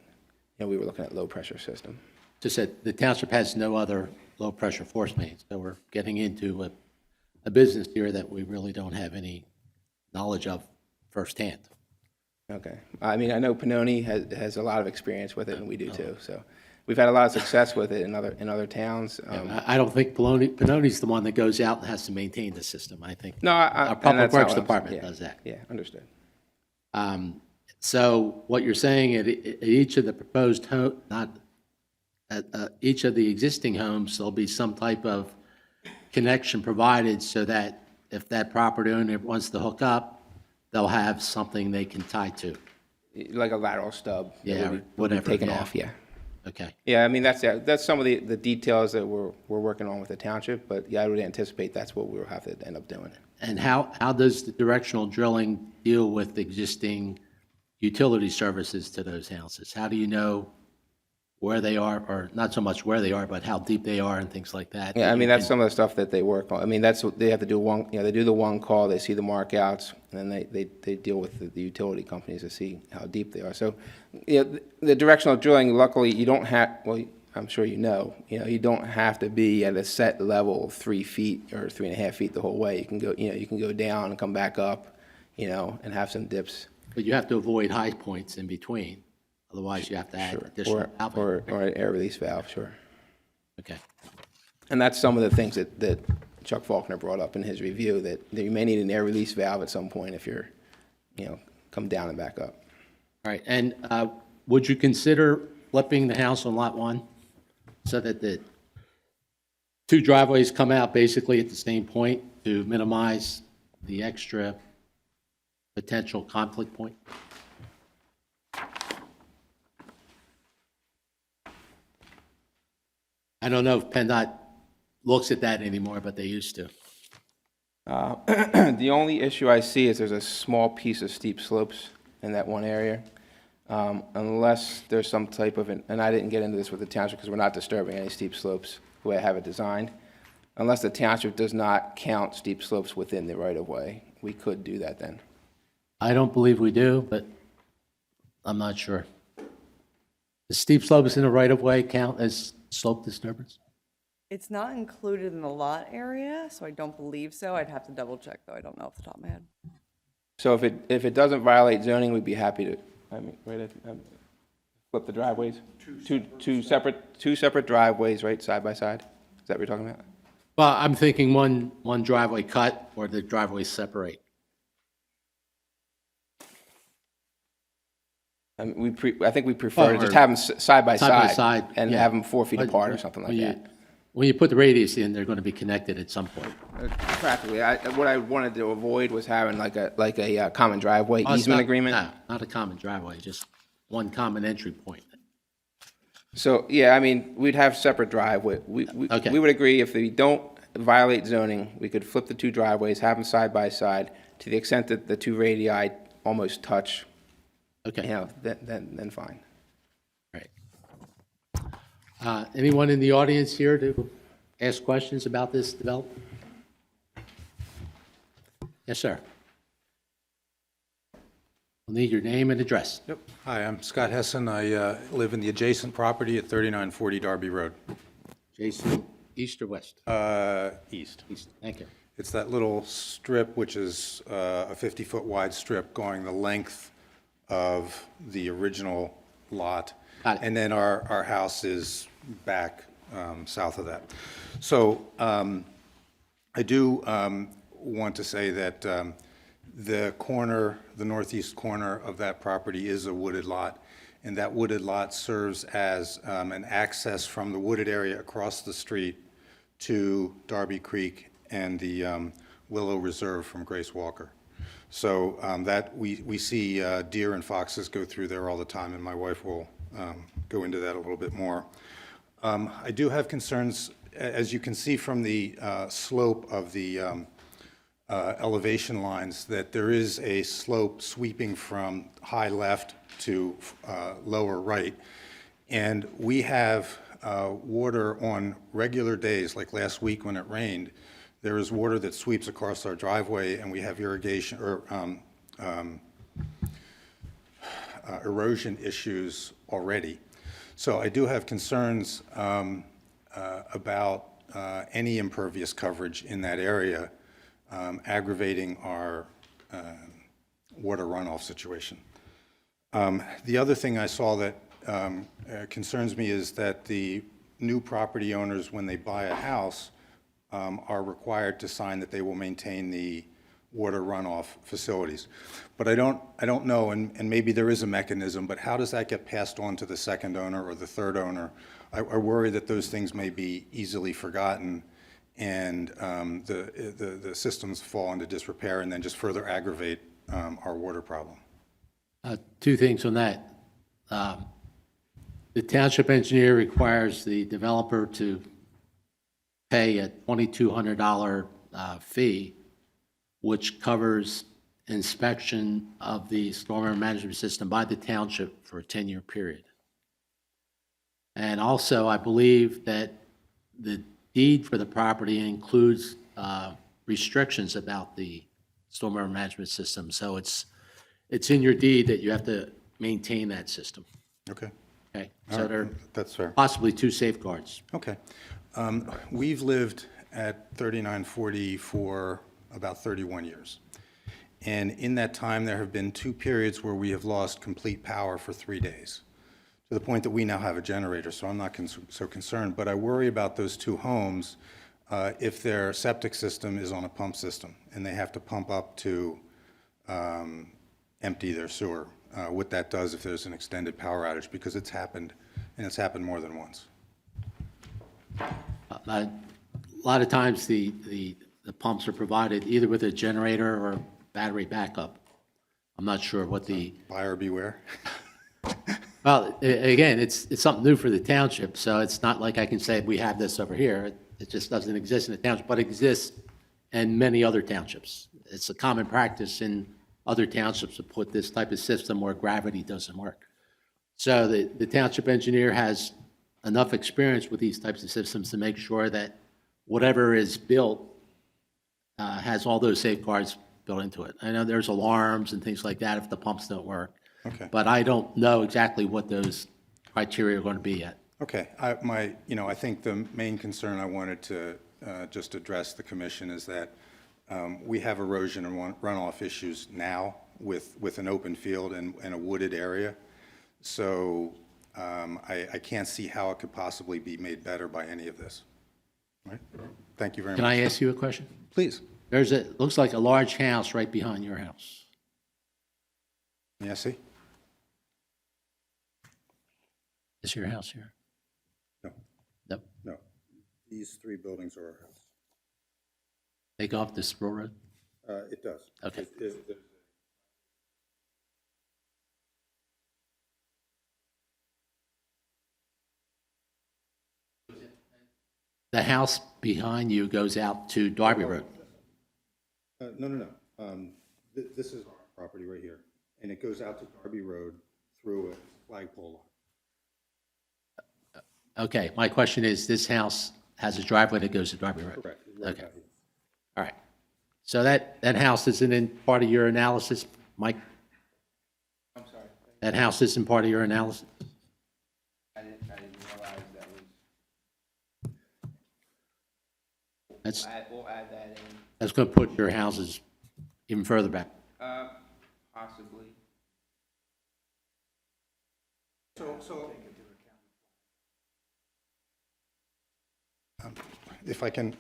S3: we were looking at low pressure system.
S1: Just that the township has no other low-pressure force mains, so we're getting into a business here that we really don't have any knowledge of firsthand.
S3: Okay. I mean, I know Pannoni has a lot of experience with it, and we do too. So we've had a lot of success with it in other towns.
S1: I don't think Pannoni's the one that goes out and has to maintain the system. I think
S3: No,
S1: our
S3: and
S1: Public
S3: that's not
S1: Works
S3: what I'm-
S1: Department
S3: yeah,
S1: does that.
S3: Yeah, understood.
S1: So what you're saying, at each of the proposed at each of the existing homes, there'll be some type of connection provided so that if that property owner wants to hook up, they'll have something they can tie to.
S3: Like a lateral stub. that
S1: Yeah,
S3: would be
S1: whatever,
S3: taken
S1: yeah.
S3: off, yeah.
S1: Okay.
S3: Yeah, I mean, that's some of the details that we're working on with the township, but yeah, I would anticipate that's what we'll have to end up doing.
S1: And how does the directional drilling deal with existing utility services to those houses? How do you know where they are, or not so much where they are, but how deep they are and things like that?
S3: Yeah, I mean, that's some of the stuff that they work on. I mean, that's what they have to do they do the one call, they see the markouts, and then they deal with the utility companies to see how deep they are. So, the directional drilling, luckily, you don't have, well, I'm sure you don't have to be at a set level of 3 feet or 3.5 feet the whole way. You can go down and come back up, and have some dips.
S1: But you have to avoid high points in between, otherwise you have to add additional valve.
S3: Or an air release valve, sure.
S1: Okay.
S3: And that's some of the things that Chuck Faulkner brought up in his review, that you may need an air release valve at some point if you're, come down and back up.
S1: All right, and would you consider flipping the house on Lot 1 so that the two driveways come out basically at the same point to minimize the extra potential conflict point? I don't know if PennDOT looks at that anymore, but they used to.
S3: The only issue I see is there's a small piece of steep slopes in that one area. Unless there's some type of, and I didn't get into this with the township because we're not disturbing any steep slopes the way I have it designed. Unless the township does not count steep slopes within the right-of-way, we could do that then.
S1: I don't believe we do, but I'm not sure. The steep slopes in the right-of-way count as slope disturbance?
S2: It's not included in the lot area, so I don't believe so. I'd have to double check, though. I don't know off the top of my head.
S3: So if it doesn't violate zoning, we'd be happy to, flip the driveways? Two separate driveways, right, side by side? Is that what you're talking about?
S1: Well, I'm thinking one driveway cut or the driveways separate.
S3: I think we prefer to
S1: Or
S3: just have them side by
S1: side by
S3: side.
S1: side,
S3: And
S1: yeah.
S3: have them 4 feet
S1: But
S3: apart or something like
S1: when you-
S3: that.
S1: When you put the radius in, they're going to be connected at some point.
S3: Practically, what I wanted to avoid was having like a common driveway
S1: Oh, it's
S3: easement
S1: not-
S3: agreement.
S1: No, not a common driveway, just one common entry point.
S3: So, yeah, I mean, we'd have separate driveway.
S1: Okay.
S3: We would agree if they don't violate zoning, we could flip the two driveways, have them side by side, to the extent that the two radii almost touch,
S1: Okay, all
S3: then fine.
S1: right. Anyone in the audience here to ask questions about this development? Yes, sir. We'll need your name and address.
S11: Yep. Hi, I'm Scott Hessen. I live in the adjacent property at 3940 Darby Road,
S1: Jason, east or west?
S11: east.
S1: East, thank you.
S11: It's that little strip, which is a 50-foot wide strip going the length of the original lot.
S1: Got it.
S11: And then our house is back south of that. So I do want to say that the northeast corner of that property is a wooded lot, and that wooded lot serves as an access from the wooded area across the street to Darby Creek and the Willow Reserve from Grace Walker. So that we see deer and foxes go through there all the time, and my wife will go into that a little bit more. I do have concerns, as you can see from the slope of the elevation lines, that there is a slope sweeping from high left to lower right. And we have water on regular days, like last week when it rained. There is water that sweeps across our driveway, and we have irrigation or erosion issues already. So I do have concerns about any impervious coverage in that area aggravating our water runoff situation. The other thing I saw that concerns me is that the new property owners, when they buy a house, are required to sign that they will maintain the water runoff facilities. But I don't know, and maybe there is a mechanism, but how does that get passed on to the second owner or the third owner? I worry that those things may be easily forgotten, and the systems fall into disrepair and then just further aggravate our water problem.
S1: Two things on that. The township engineer requires the developer to pay a $2,200 fee, which covers inspection of the stormwater management system by the township for a 10-year period. And also, I believe that the deed for the property includes restrictions about the stormwater management system. So it's in your deed that you have to maintain that system.
S11: Okay.
S1: Okay?
S11: All
S1: So
S11: right.
S1: there are
S11: That's fair.
S1: possibly two safeguards.
S11: Okay. We've lived at 3940 for about 31 years. And in that time, there have been 2 periods where we have lost complete power for 3 days, to the point that we now have a generator, so I'm not so concerned. But I worry about those 2 homes if their septic system is on a pump system and they have to pump up to empty their sewer, what that does if there's an extended power outage, because it's happened, and it's happened more than once.
S1: A lot of times, the pumps are provided either with a generator or battery backup. I'm not sure what the,
S11: Buyer beware.
S1: well, again, it's something new for the township, so it's not like I can say we have this over here. It just doesn't exist in the township, but exists in many other townships. It's a common practice in other townships to put this type of system where gravity doesn't work. So the township engineer has enough experience with these types of systems to make sure that whatever is built has all those safeguards built into it. I know there's alarms and things like that if the pumps don't work.
S11: Okay.
S1: But I don't know exactly what those criteria are going to be yet.
S11: Okay, I think the main concern I wanted to just address the commission is that we have erosion and runoff issues now with an open field and a wooded area. So I can't see how it could possibly be made better by any of this. All right? Thank you very much.
S1: Can I ask you a question?
S11: Please.
S1: Looks like a large house right behind your house.
S11: May I see?
S1: Is your house here?
S11: No,
S1: Nope.
S11: no. These 3 buildings are our house.
S1: They go up this Sproul Road?
S11: It does.
S1: Okay. The house behind you goes out to Darby Road.
S11: No. This is our property right here, and it goes out to Darby Road through a flagpole line.
S1: Okay, my question is, this house has a driveway that goes to Darby Road?
S11: Correct. Right
S1: Okay,
S11: out here.
S1: all right. So that house isn't in part of your analysis, Mike?
S3: I'm sorry,
S1: That house isn't part of your analysis?
S3: I didn't realize that was,
S1: That's
S3: we'll add that
S1: That's going to put your houses even further back.
S3: in, possibly.
S11: So if I can,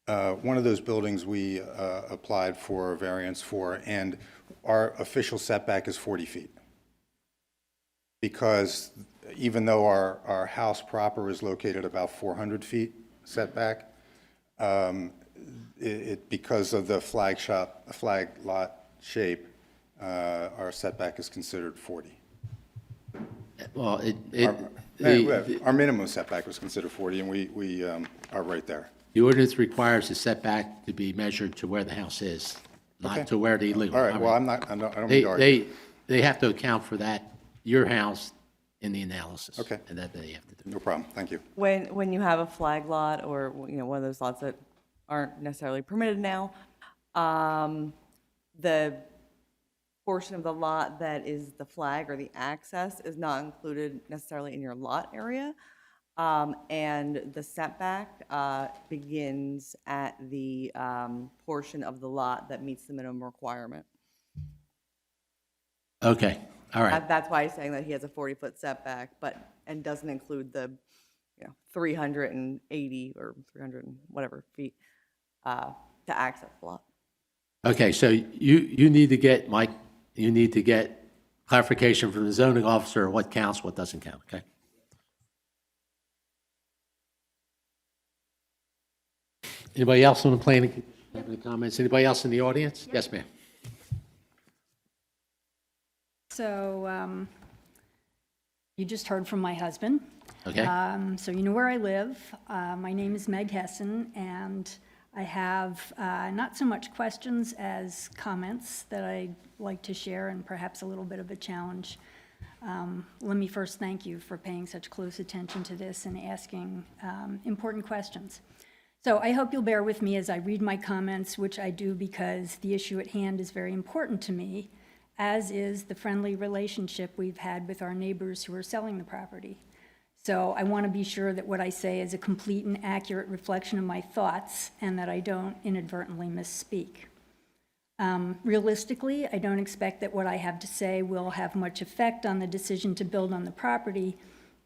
S11: one of those buildings we applied for a variance for, and our official setback is 40 feet. Because even though our house proper is located about 400 feet setback, because of the flag lot shape, our setback is considered 40.
S1: Well,
S11: Our minimum setback was considered 40, and we are right there.
S1: The ordinance requires the setback to be measured to where the house is,
S11: Okay.
S1: not to where the illegal.
S11: All right, well, I don't mean to argue.
S1: They have to account for that, your house, in the analysis.
S11: Okay.
S1: And that they have to do.
S11: No problem, thank you.
S2: When you have a flag lot or, you know, one of those lots that aren't necessarily permitted now, the portion of the lot that is the flag or the access is not included necessarily in your lot area. And the setback begins at the portion of the lot that meets the minimum requirement.
S1: Okay, all right.
S2: That's why he's saying that he has a 40-foot setback, and doesn't include the, 380 or 300 and whatever feet to access the lot.
S1: Okay, so you need to get, Mike, you need to get clarification from the zoning officer what counts, what doesn't count, okay? Anybody else on the planning, have any comments? Anybody else in the audience? Yes, ma'am.
S12: So, you just heard from my husband.
S1: Okay.
S12: So you know where I live. My name is Meg Hessen, and I have not so much questions as comments that I'd like to share, and perhaps a little bit of a challenge. Let me first thank you for paying such close attention to this and asking important questions. So I hope you'll bear with me as I read my comments, which I do because the issue at hand is very important to me, as is the friendly relationship we've had with our neighbors who are selling the property. So I want to be sure that what I say is a complete and accurate reflection of my thoughts and that I don't inadvertently misspeak. Realistically, I don't expect that what I have to say will have much effect on the decision to build on the property,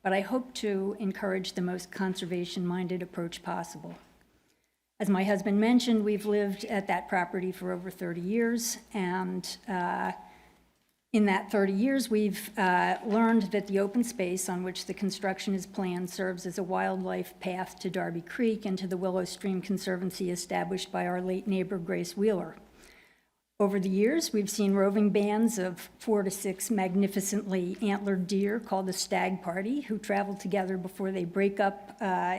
S12: but I hope to encourage the most conservation-minded approach possible. As my husband mentioned, we've lived at that property for over 30 years, and in that 30 years, we've learned that the open space on which the construction is planned serves as a wildlife path to Darby Creek and to the Willow Stream Conservancy established by our late neighbor, Grace Wheeler. Over the years, we've seen roving bands of 4 to 6 magnificently antlered deer called the stag party who travel together before they break up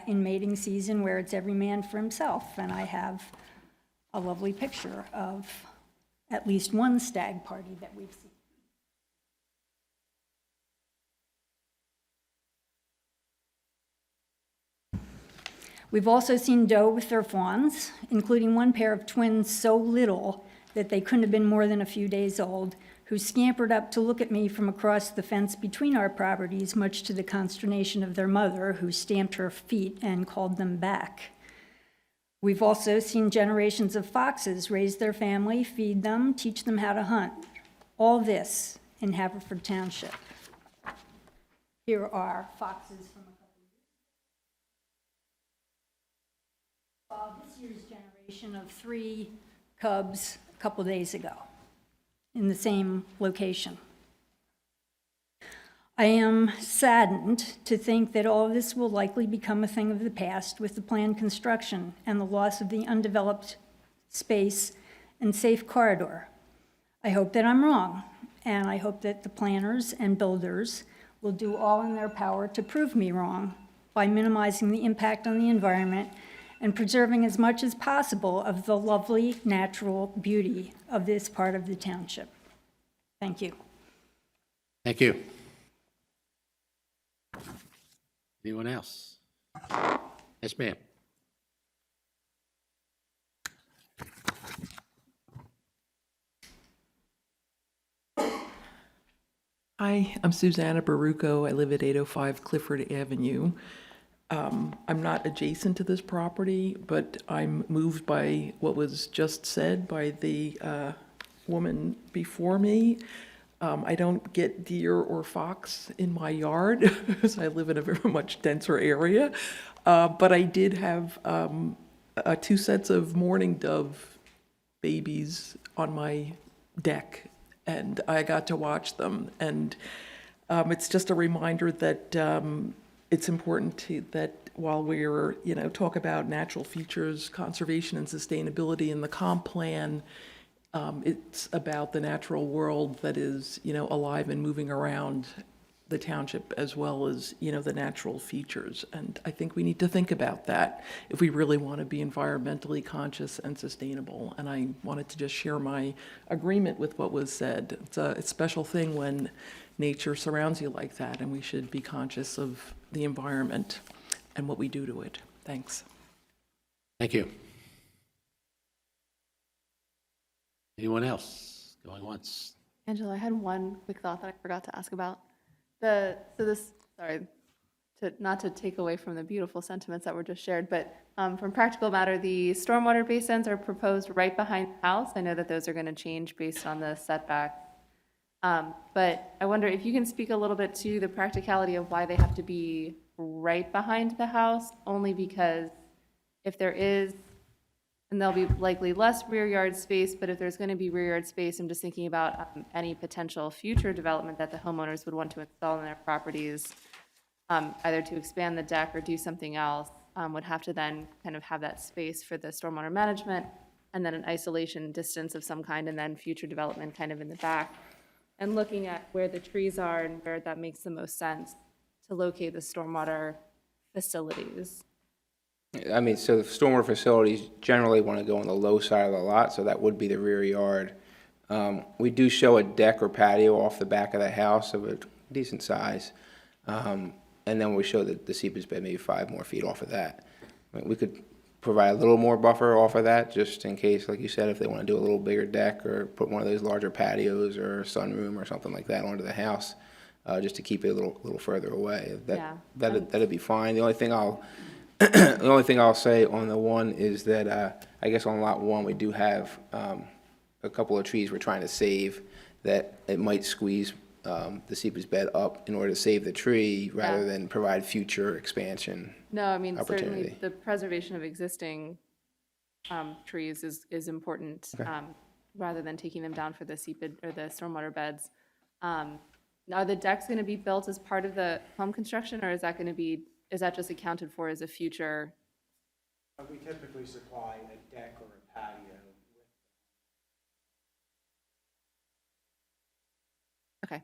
S12: in mating season where it's every man for himself. And I have a lovely picture of at least one stag party that we've seen. We've also seen doe with their fawns, including one pair of twins so little that they couldn't have been more than a few days old, who scampered up to look at me from across the fence between our properties, much to the consternation of their mother, who stamped her feet and called them back. We've also seen generations of foxes raise their family, feed them, teach them how to hunt. All this in Haverford Township. Here are foxes from a couple of years. This year's generation of 3 cubs a couple days ago in the same location. I am saddened to think that all of this will likely become a thing of the past with the planned construction and the loss of the undeveloped space and safe corridor. I hope that I'm wrong, and I hope that the planners and builders will do all in their power to prove me wrong by minimizing the impact on the environment and preserving as much as possible of the lovely natural beauty of this part of the township. Thank you.
S1: Thank you. Anyone else? Yes, ma'am.
S13: Hi, I'm Susanna Baruco. I live at 805 Clifford Avenue. I'm not adjacent to this property, but I'm moved by what was just said by the woman before me. I don't get deer or fox in my yard, because I live in a very much denser area. But I did have 2 sets of mourning dove babies on my deck, and I got to watch them. And it's just a reminder that it's important that while we're, talk about natural features, conservation and sustainability in the comp plan, it's about the natural world that is, alive and moving around the township as well as, the natural features. And I think we need to think about that if we really want to be environmentally conscious and sustainable. And I wanted to just share my agreement with what was said. It's a special thing when nature surrounds you like that, and we should be conscious of the environment and what we do to it. Thanks.
S1: Thank you. Anyone else? Going once?
S7: Angela, I had one quick thought that I forgot to ask about. Not to take away from the beautiful sentiments that were just shared, but from practical matter, the stormwater basins are proposed right behind the house. I know that those are going to change based on the setback. But I wonder if you can speak a little bit to the practicality of why they have to be right behind the house, only because if there is, and there'll be likely less rear yard space, but if there's going to be rear yard space, I'm just thinking about any potential future development that the homeowners would want to install in their properties, either to expand the deck or do something else, would have to then kind of have that space for the stormwater management, and then an isolation distance of some kind, and then future development kind of in the back. And looking at where the trees are and where that makes the most sense to locate the stormwater facilities.
S3: I mean, so the stormwater facilities generally want to go on the low side of the lot, so that would be the rear yard. We do show a deck or patio off the back of the house of a decent size. And then we show the seepage bed maybe 5 more feet off of that. I mean, we could provide a little more buffer off of that, just in case, like you said, if they want to do a little bigger deck or put one of those larger patios or sunroom or something like that onto the house, just to keep it a little further away. That'd be fine. The only thing I'll say on the one is that I guess on lot 1 we do have a couple of trees we're trying to save that it might squeeze the seepage bed up in order to save the tree rather than provide future expansion.
S7: No, I mean,
S3: opportunity.
S7: certainly the preservation of existing trees is important, rather than taking them down for the seepage or the stormwater beds. Are the decks going to be built as part of the home construction, or is that just accounted for as a future?
S5: We typically supply a deck or a patio.
S7: Okay.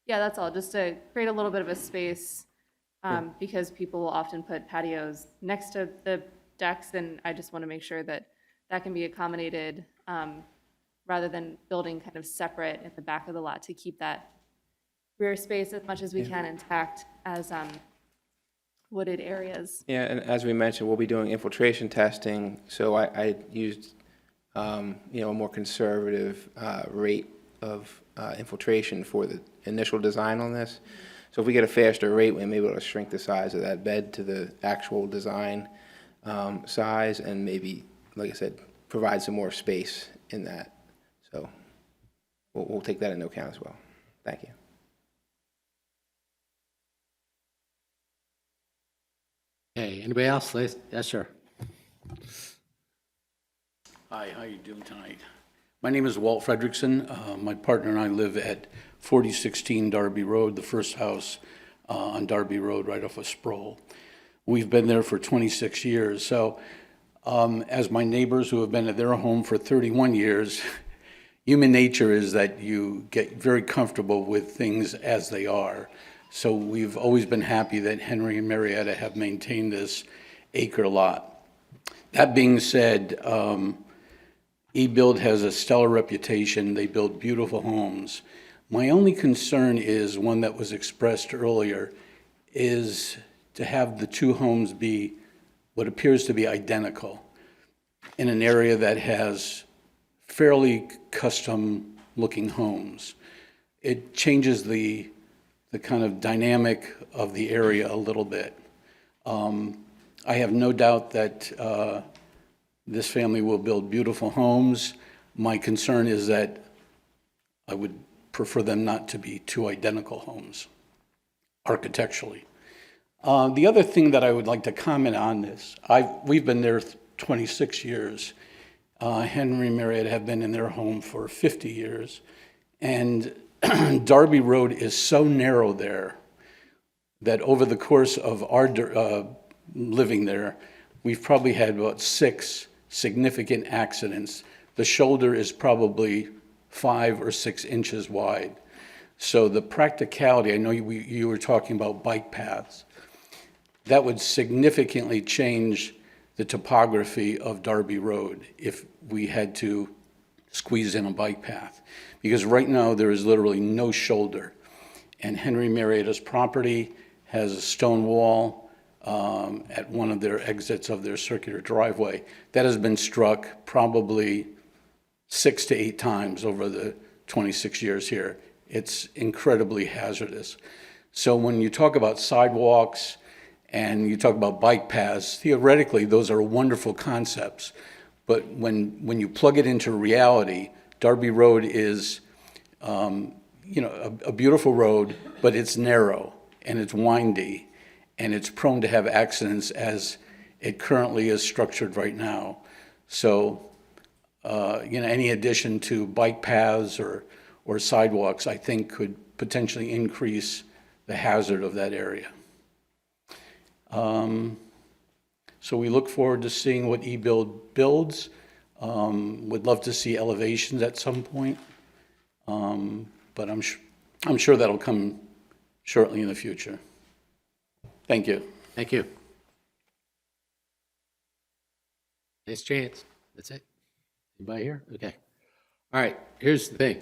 S7: Yeah, that's all, just to create a little bit of a space, because people will often put patios next to the decks, and I just want to make sure that that can be accommodated, rather than building kind of separate in the back of the lot to keep that rear space as much as we can intact as wooded areas.
S3: Yeah, and as we mentioned, we'll be doing infiltration testing, so I used a more conservative rate of infiltration for the initial design on this. So if we get a faster rate, we may be able to shrink the size of that bed to the actual design size, and maybe, like I said, provide some more space in that. So we'll take that into account as well. Thank you.
S1: Okay, anybody else? Yes, sir.
S14: Hi, how you doing tonight? My name is Walt Fredrickson. My partner and I live at 4016 Darby Road, the first house on Darby Road right off of Sproul. We've been there for 26 years. So as my neighbors who have been at their home for 31 years, human nature is that you get very comfortable with things as they are. So we've always been happy that Henry and Marietta have maintained this acre lot. That being said, eBuild has a stellar reputation. They build beautiful homes. My only concern is one that was expressed earlier, is to have the two homes be what appears to be identical in an area that has fairly custom-looking homes. It changes the kind of dynamic of the area a little bit. I have no doubt that this family will build beautiful homes. My concern is that I would prefer them not to be two identical homes architecturally. The other thing that I would like to comment on this, we've been there 26 years. Henry and Marietta have been in their home for 50 years. And Darby Road is so narrow there that over the course of our living there, we've probably had about 6 significant accidents. The shoulder is probably 5 or 6 inches wide. So the practicality, I know you were talking about bike paths. That would significantly change the topography of Darby Road if we had to squeeze in a bike path. Because right now, there is literally no shoulder. And Henry Marietta's property has a stone wall at one of their exits of their circular driveway. That has been struck probably 6 to 8 times over the 26 years here. It's incredibly hazardous. So when you talk about sidewalks and you talk about bike paths, theoretically, those are wonderful concepts. But when you plug it into reality, Darby Road is, a beautiful road, but it's narrow and it's windy and it's prone to have accidents as it currently is structured right now. So, any addition to bike paths or sidewalks, I think could potentially increase the hazard of that area. So we look forward to seeing what eBuild builds. Would love to see elevations at some point, but I'm sure that'll come shortly in the future. Thank you.
S1: Thank you. Nice chance. That's it. Anybody here? Okay. All right, here's the thing.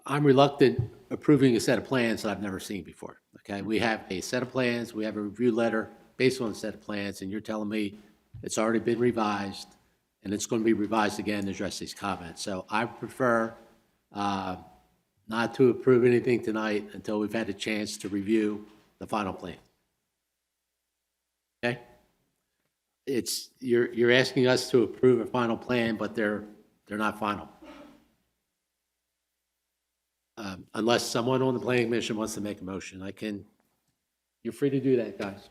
S1: I'm reluctant approving a set of plans that I've never seen before, okay? We have a set of plans, we have a review letter based on a set of plans, and you're telling me it's already been revised, and it's going to be revised again to address these comments. So I prefer not to approve anything tonight until we've had a chance to review the final plan. Okay? You're asking us to approve a final plan, but they're not final. Unless someone on the planning commission wants to make a motion, you're free to do that, guys.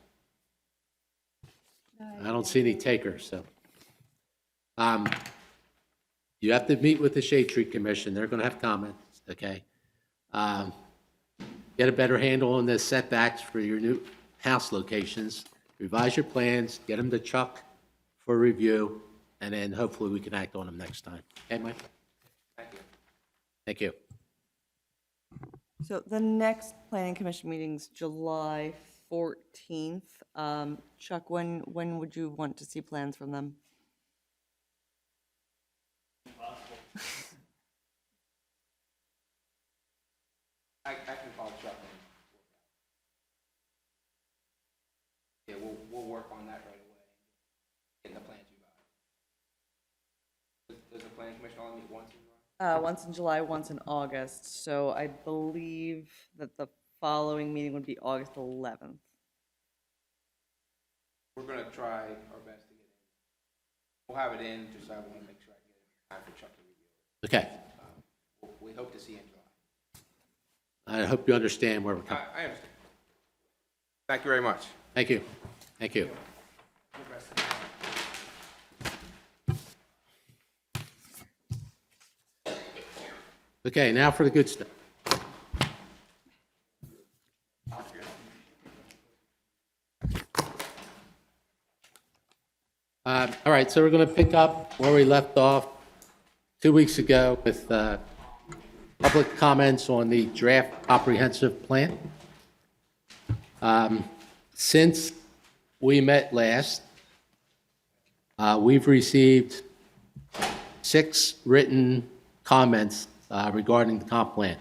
S1: I don't see any takers, so. You have to meet with the Shade Tree Commission. They're going to have comments, okay? Get a better handle on the setbacks for your new house locations. Revise your plans, get them to Chuck for review, and then hopefully we can act on them next time. Okay, Mike?
S3: Thank you.
S1: Thank you.
S2: So the next planning commission meeting's July 14th. Chuck, when would you want to see plans from them?
S3: I can call Chuck. Yeah, we'll work on that right away. Getting the plans you got. Does the planning commission only meet once in July?
S2: Once in July, once in August. So I believe that the following meeting would be August 11th.
S3: We're gonna try our best to get it. We'll have it in, just I want to make sure I get it in time for Chuck to review it.
S1: Okay.
S3: We hope to see you in July.
S1: I hope you understand where we're coming.
S3: I understand. Thank you very much.
S1: Thank you. Thank you. Okay, now for the good stuff. All right, so we're going to pick up where we left off 2 weeks ago with public comments on the draft comprehensive plan. Since we met last, we've received 6 written comments regarding the comp plan.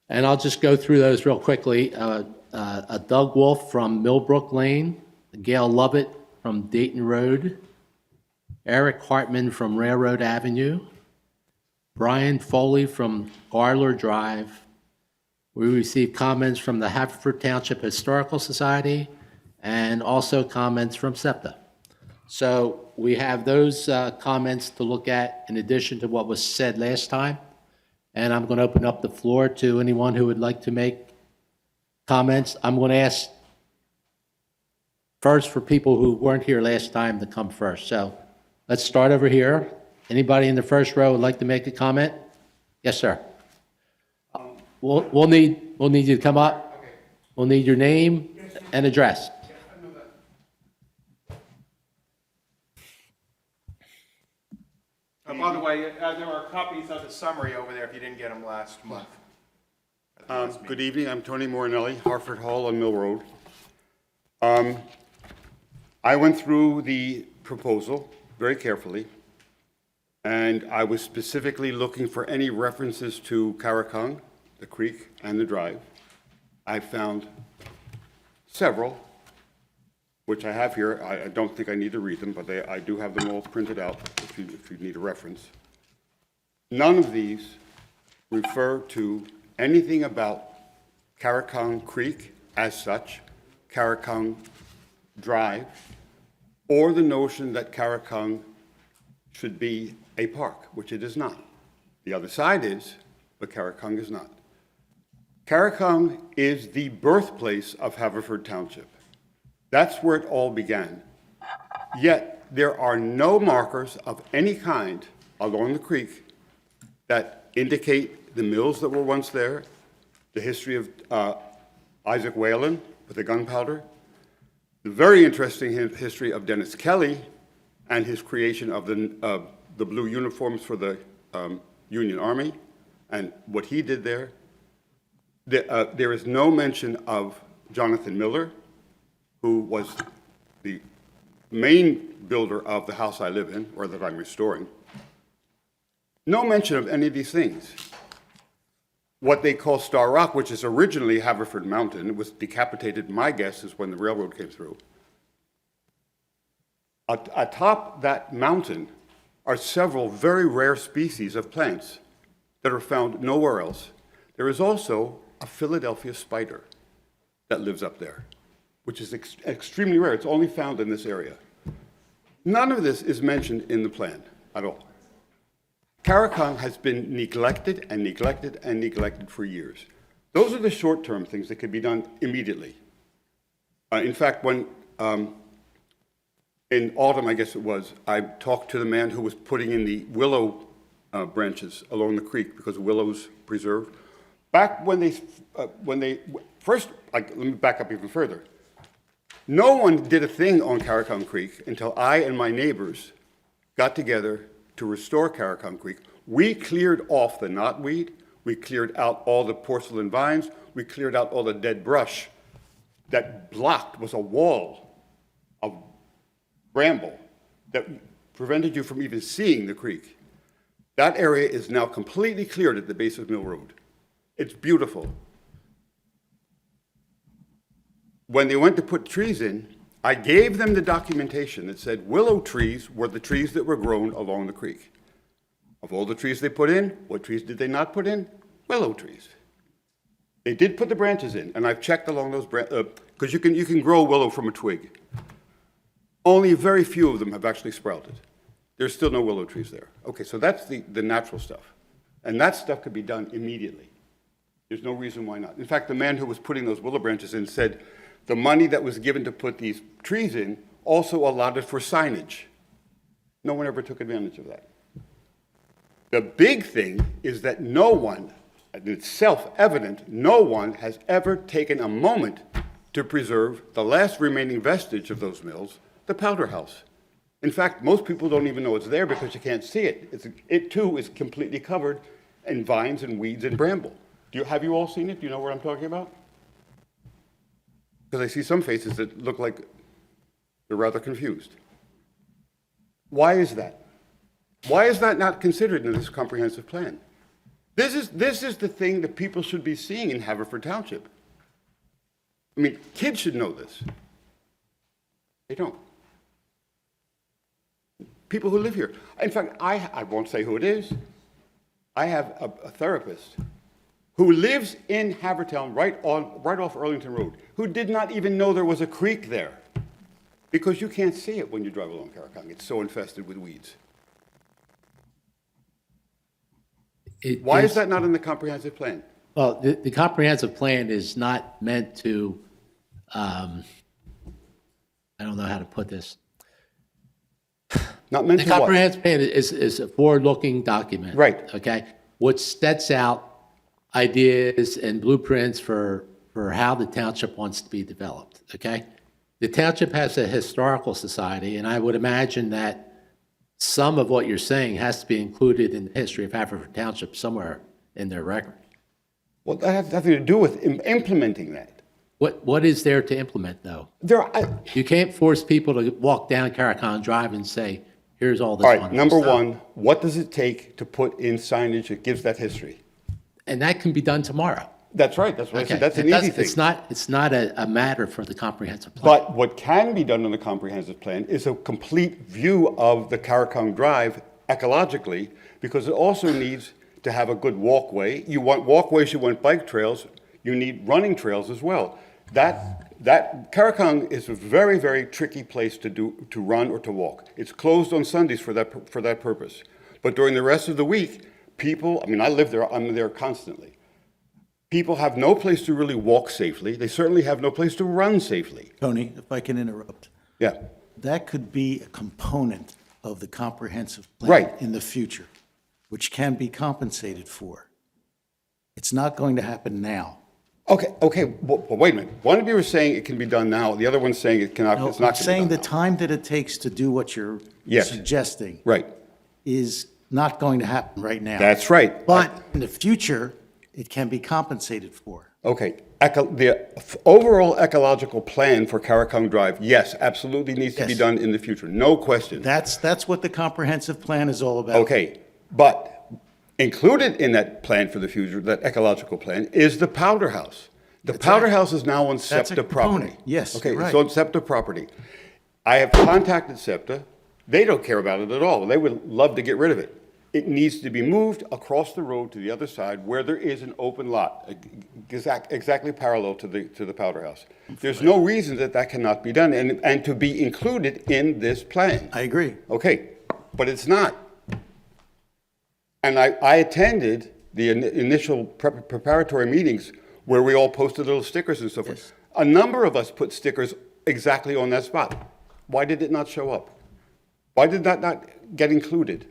S1: And I'll just go through those real quickly. Doug Wolf from Millbrook Lane, Gail Lovett from Dayton Road, Eric Hartman from Railroad Avenue, Brian Foley from Garler Drive. We received comments from the Haverford Township Historical Society and also comments from SEPTA. So we have those comments to look at in addition to what was said last time. And I'm going to open up the floor to anyone who would like to make comments. I'm going to ask first for people who weren't here last time to come first. So let's start over here. Anybody in the first row would like to make a comment? Yes, sir. We'll need you to come up.
S3: Okay.
S1: We'll need your name and address.
S15: By the way, there are copies of the summary over there if you didn't get them last month. Good evening, I'm Tony Morinelli, Harford Hall on Mill Road. I went through the proposal very carefully, and I was specifically looking for any references to Karakung, the creek, and the drive. I found several, which I have here. I don't think I need to read them, but I do have them all printed out if you need a reference. None of these refer to anything about Karakung Creek as such, Karakung Drive, or the notion that Karakung should be a park, which it is not. The other side is, but Karakung is not. Karakung is the birthplace of Haverford Township. That's where it all began. Yet, there are no markers of any kind along the creek that indicate the mills that were once there, the history of Isaac Whalen with the gunpowder, the very interesting history of Dennis Kelly and his creation of the blue uniforms for the Union Army and what he did there. There is no mention of Jonathan Miller, who was the main builder of the house I live in, or that I'm restoring. No mention of any of these things. What they call Star Rock, which is originally Haverford Mountain, was decapitated, my guess is when the railroad came through. Atop that mountain are several very rare species of plants that are found nowhere else. There is also a Philadelphia spider that lives up there, which is extremely rare. It's only found in this area. None of this is mentioned in the plan at all. Karakung has been neglected and neglected and neglected for years. Those are the short-term things that could be done immediately. In fact, when in autumn, I guess it was, I talked to the man who was putting in the willow branches along the creek because willows preserve. Back when they first, let me back up even further. No one did a thing on Karakung Creek until I and my neighbors got together to restore Karakung Creek. We cleared off the knotweed, we cleared out all the porcelain vines, we cleared out all the dead brush that blocked, was a wall of bramble that prevented you from even seeing the creek. That area is now completely cleared at the base of Mill Road. It's beautiful. When they went to put trees in, I gave them the documentation that said willow trees were the trees that were grown along the creek. Of all the trees they put in, what trees did they not put in? Willow trees. They did put the branches in, and I've checked along those branches, because you can grow willow from a twig. Only very few of them have actually sprouted. There's still no willow trees there. Okay, so that's the natural stuff. And that stuff could be done immediately. There's no reason why not. In fact, the man who was putting those willow branches in said the money that was given to put these trees in also allotted for signage. No one ever took advantage of that. The big thing is that no one, and it's self-evident, no one has ever taken a moment to preserve the last remaining vestige of those mills, the powder house. In fact, most people don't even know it's there because you can't see it. It too is completely covered in vines and weeds and bramble. Have you all seen it? Do you know what I'm talking about? Because I see some faces that look like they're rather confused. Why is that? Why is that not considered in this comprehensive plan? This is the thing that people should be seeing in Haverford Township. I mean, kids should know this. They don't. People who live here. In fact, I won't say who it is. I have a therapist who lives in Havertown right off Arlington Road, who did not even know there was a creek there, because you can't see it when you drive along Karakung. It's so infested with weeds. Why is that not in the comprehensive plan?
S1: Well, the comprehensive plan is not meant to, I don't know how to put this.
S15: Not meant
S1: The
S15: to what?
S1: comprehensive plan is a forward-looking document.
S15: Right.
S1: Okay? Which sets out ideas and blueprints for how the township wants to be developed, okay? The township has a historical society, and I would imagine that some of what you're saying has to be included in the history of Haverford Township somewhere in their record.
S15: Well, that has nothing to do with implementing that.
S1: What is there to implement, though? You can't force people to walk down Caracon Drive and say, here's all this
S15: All right,
S1: wonderful
S15: number
S1: stuff.
S15: one, what does it take to put in signage that gives that history?
S1: And that can be done tomorrow.
S15: That's right, that's what I
S1: Okay.
S15: said, that's an
S1: It
S15: easy
S1: doesn't-
S15: thing.
S1: It's not a matter for the comprehensive plan.
S15: But what can be done on the comprehensive plan is a complete view of the Caracon Drive ecologically, because it also needs to have a good walkway. You want walkways, you want bike trails, you need running trails as well. That Caracon is a very, very tricky place to run or to walk. It's closed on Sundays for that purpose. But during the rest of the week, people, I mean, I live there, I'm there constantly. People have no place to really walk safely. They certainly have no place to run safely.
S9: Tony, if I can interrupt.
S15: Yeah.
S9: That could be a component of the comprehensive plan
S15: Right.
S9: in the future, which can be compensated for. It's not going to happen now.
S15: Okay, well, wait a minute. One of you is saying it can be done now, the other one's saying it cannot,
S9: No,
S15: it's not
S9: I'm
S15: going to be
S9: saying
S15: done
S9: the
S15: now.
S9: time that it takes to do what you're
S15: Yes.
S9: suggesting
S15: Right,
S9: is not going to happen right now.
S15: that's right.
S9: But in the future, it can be compensated for.
S15: Okay, the overall ecological plan for Caracon Drive, yes, absolutely needs to be
S9: Yes.
S15: done in the future, no question.
S9: That's what the comprehensive plan is all about.
S15: Okay, but included in that plan for the future, that ecological plan, is the Powder House. The Powder House is now on
S9: That's a
S15: SEPTA property.
S9: component. Yes,
S15: Okay,
S9: you're
S15: it's
S9: right.
S15: on SEPTA property. I have contacted SEPTA. They don't care about it at all. They would love to get rid of it. It needs to be moved across the road to the other side where there is an open lot, exactly parallel to the Powder House. There's no reason that cannot be done and to be included in this plan.
S9: I agree.
S15: Okay, but it's not. And I attended the initial preparatory meetings where we all posted little stickers and so forth.
S9: Yes.
S15: A number of us put stickers exactly on that spot. Why did it not show up? Why did that not get included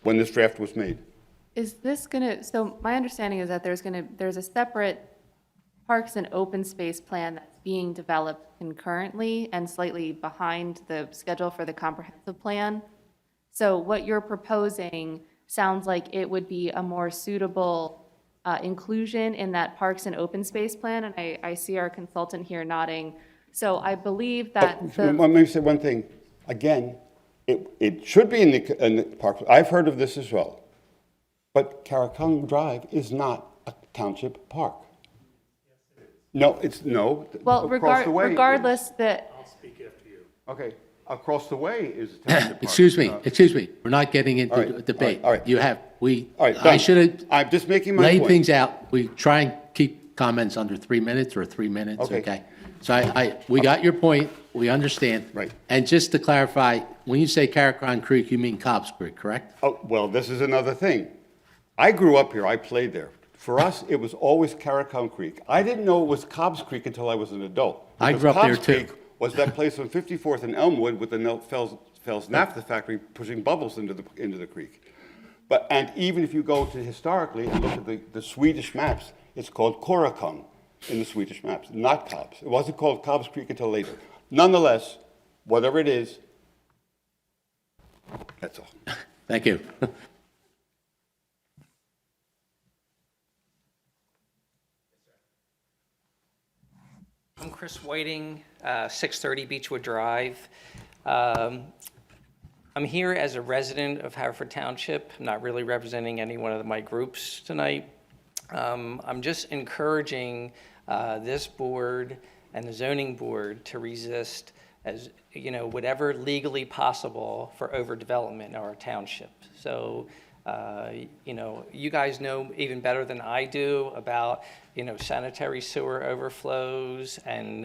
S15: when this draft was made?
S7: Is this gonna, so my understanding is that there's a separate parks and open space plan that's being developed concurrently and slightly behind the schedule for the comprehensive plan. So what you're proposing sounds like it would be a more suitable inclusion in that parks and open space plan, and I see our consultant here nodding. So I believe that
S15: Let me say one thing. Again, it should be in the park. I've heard of this as well. But Caracon Drive is not a township park. No, no.
S7: well,
S15: across the way it is.
S7: regardless that,
S15: Okay, across the way is a township park.
S1: Excuse me, we're not getting into
S15: All right,
S1: a debate.
S15: all right. All right,
S1: I
S15: done.
S1: should have
S15: I'm just making my
S1: laid
S15: point.
S1: things out. We try and keep comments under 3 minutes or 3 minutes,
S15: Okay.
S1: okay? So we got your point, we understand.
S15: Right.
S1: And just to clarify, when you say Caracon Creek, you mean Cobb's Creek, correct?
S15: Oh, well, this is another thing. I grew up here, I played there. For us, it was always Caracon Creek. I didn't know it was Cobb's Creek until I was an adult.
S1: I
S15: Because
S1: grew up there
S15: Cobb's
S1: too.
S15: Creek was that place on 54th and Elmwood with the Fell's naphtha factory pushing bubbles into the creek. And even if you go to historically and look at the Swedish maps, it's called Korakon in the Swedish maps, not Cobb's. It wasn't called Cobb's Creek until later. Nonetheless, whatever it is, that's all.
S1: Thank you.
S16: I'm Chris Whiting, 630 Beechwood Drive. I'm here as a resident of Haverford Township, not really representing any one of my groups tonight. I'm just encouraging this board and the zoning board to resist as, whatever legally possible for overdevelopment in our township. So, you guys know even better than I do about, sanitary sewer overflows and,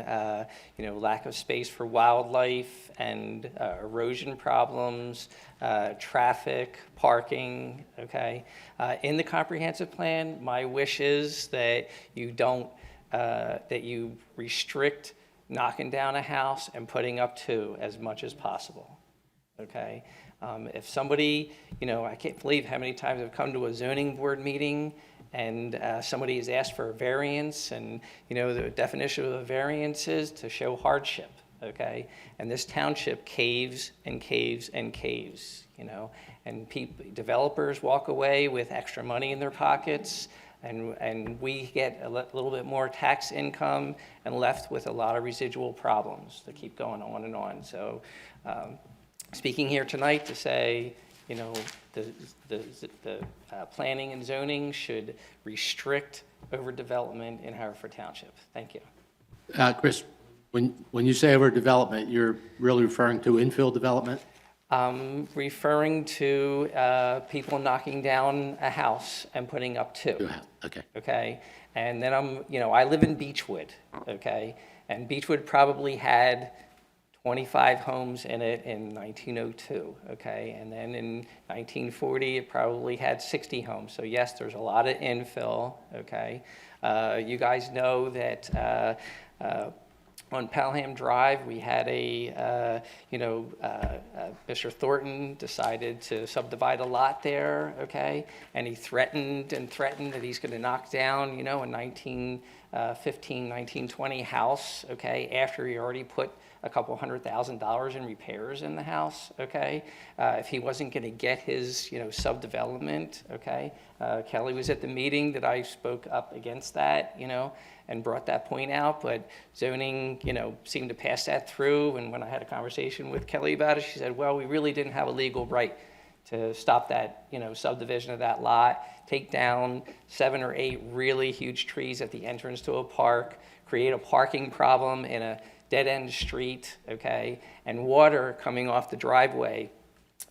S16: lack of space for wildlife and erosion problems, traffic, parking, okay? In the comprehensive plan, my wish is that you don't, that you restrict knocking down a house and putting up two as much as possible, okay? If somebody, I can't believe how many times I've come to a zoning board meeting and somebody has asked for a variance, and, the definition of a variance is to show hardship, okay? And this township caves and caves and caves, and developers walk away with extra money in their pockets, And we get a little bit more tax income and left with a lot of residual problems that keep going on and on. So speaking here tonight to say, you know, the planning and zoning should restrict overdevelopment in Haverford Township. Thank you.
S1: Chris, when you say overdevelopment, you're really referring to infill development?
S16: Referring to people knocking down a house and putting up two.
S1: Okay.
S16: Okay, and then I live in Beechwood, okay, and Beechwood probably had 25 homes in it in 1902, okay, and then in 1940 it probably had 60 homes. So yes, there's a lot of infill, okay. You guys know that on Pelham Drive, we had Mr. Thornton decided to subdivide a lot there, okay? And he threatened that he's going to knock down, a 1915, 1920 house, okay? After he already put a couple $100,000 in repairs in the house, okay? If he wasn't going to get his, subdevelopment, okay? Kelly was at the meeting that I spoke up against that, and brought that point out, but zoning, seemed to pass that through. And when I had a conversation with Kelly about it, she said, well, we really didn't have a legal right to stop that, subdivision of that lot, take down 7 or 8 really huge trees at the entrance to a park, create a parking problem in a dead-end street, okay, and water coming off the driveway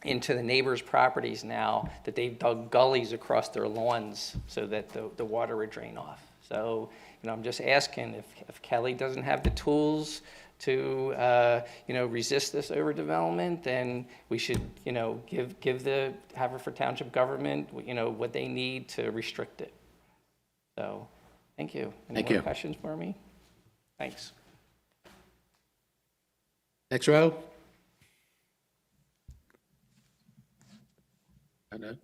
S16: into the neighbors' properties now that they've dug gullies across their lawns so that the water would drain off. So, I'm just asking if Kelly doesn't have the tools to, resist this overdevelopment, then we should, give the Haverford Township government, what they need to restrict it. So, thank you. Any more questions for me? Thanks.
S1: Next row. I know.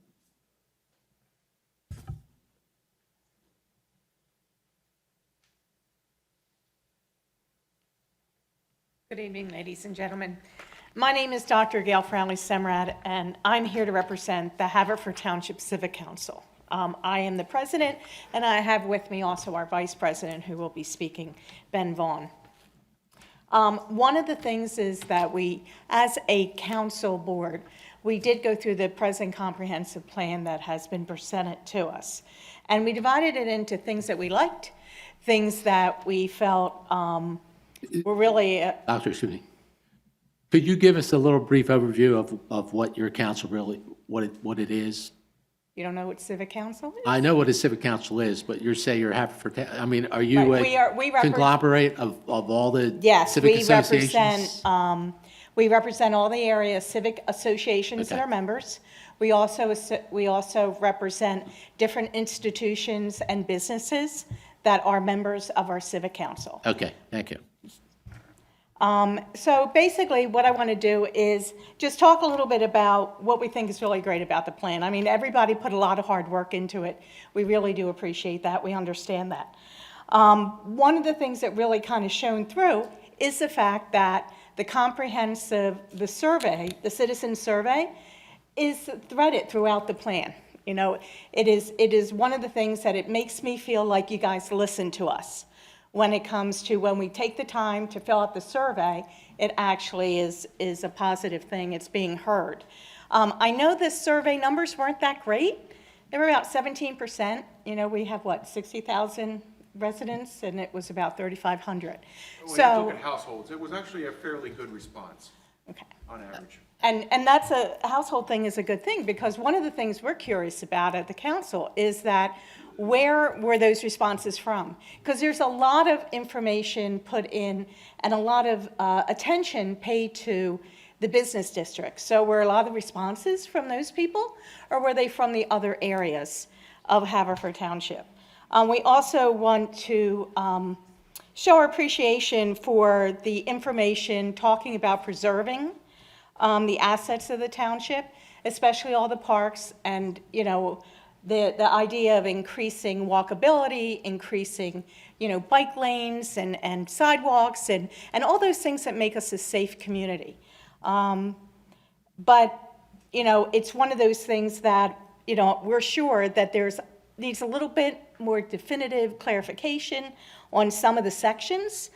S17: Good evening, ladies and gentlemen. My name is Dr. Gail Frowley-Semrad, and I'm here to represent the Haverford Township Civic Council. I am the president, and I have with me also our vice president who will be speaking, Ben Vaughn. One of the things is that we, as a council board, we did go through the present comprehensive plan that has been presented to us. And we divided it into things that we liked, things that we felt were really...
S1: Doctor, excuse me. Could you give us a little brief overview of what your council really, what it is?
S17: You don't know what Civic Council is?
S1: I know what a civic council is, but you say you're Haverford, I mean, are you
S17: Right. We
S1: a conglomerate of all the
S17: Yes,
S1: civic associations?
S17: We represent all the area civic associations that are members. We also represent different institutions and businesses that are members of our civic council.
S1: Okay, thank you.
S17: So basically, what I want to do is just talk a little bit about what we think is really great about the plan. I mean, everybody put a lot of hard work into it. We really do appreciate that. We understand that. One of the things that really kind of shone through is the fact that the survey, the citizen survey, is threaded throughout the plan. It is one of the things that it makes me feel like you guys listen to us. When it comes to when we take the time to fill out the survey, it actually is a positive thing. It's being heard. I know the survey numbers weren't that great. They were about 17%. We have, 60,000 residents, and it was about 3,500.
S18: When you look at households, it was actually a fairly good response, on average.
S17: And that's a household thing is a good thing, because one of the things we're curious about at the council is that where were those responses from? Because there's a lot of information put in and a lot of attention paid to the business district. So were a lot of the responses from those people, or were they from the other areas of Haverford Township? We also want to show our appreciation for the information talking about preserving the assets of the township, especially all the parks and, the idea of increasing walkability, increasing, bike lanes and sidewalks and all those things that make us a safe community. But, it's one of those things that, we're sure that needs a little bit more definitive clarification on some of the sections.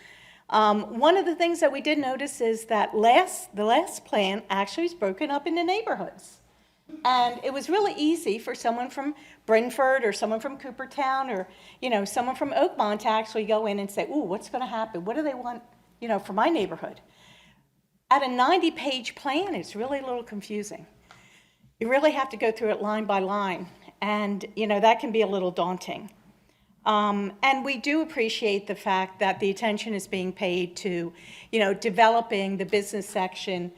S17: One of the things that we did notice is that the last plan actually is broken up into neighborhoods. And it was really easy for someone from Brentford or someone from Coopertown or, someone from Oakmont to actually go in and say, ooh, what's going to happen? What do they want, for my neighborhood? At a 90-page plan, it's really a little confusing. You really have to go through it line by line. And, that can be a little daunting. And we do appreciate the fact that the attention is being paid to, developing the business section,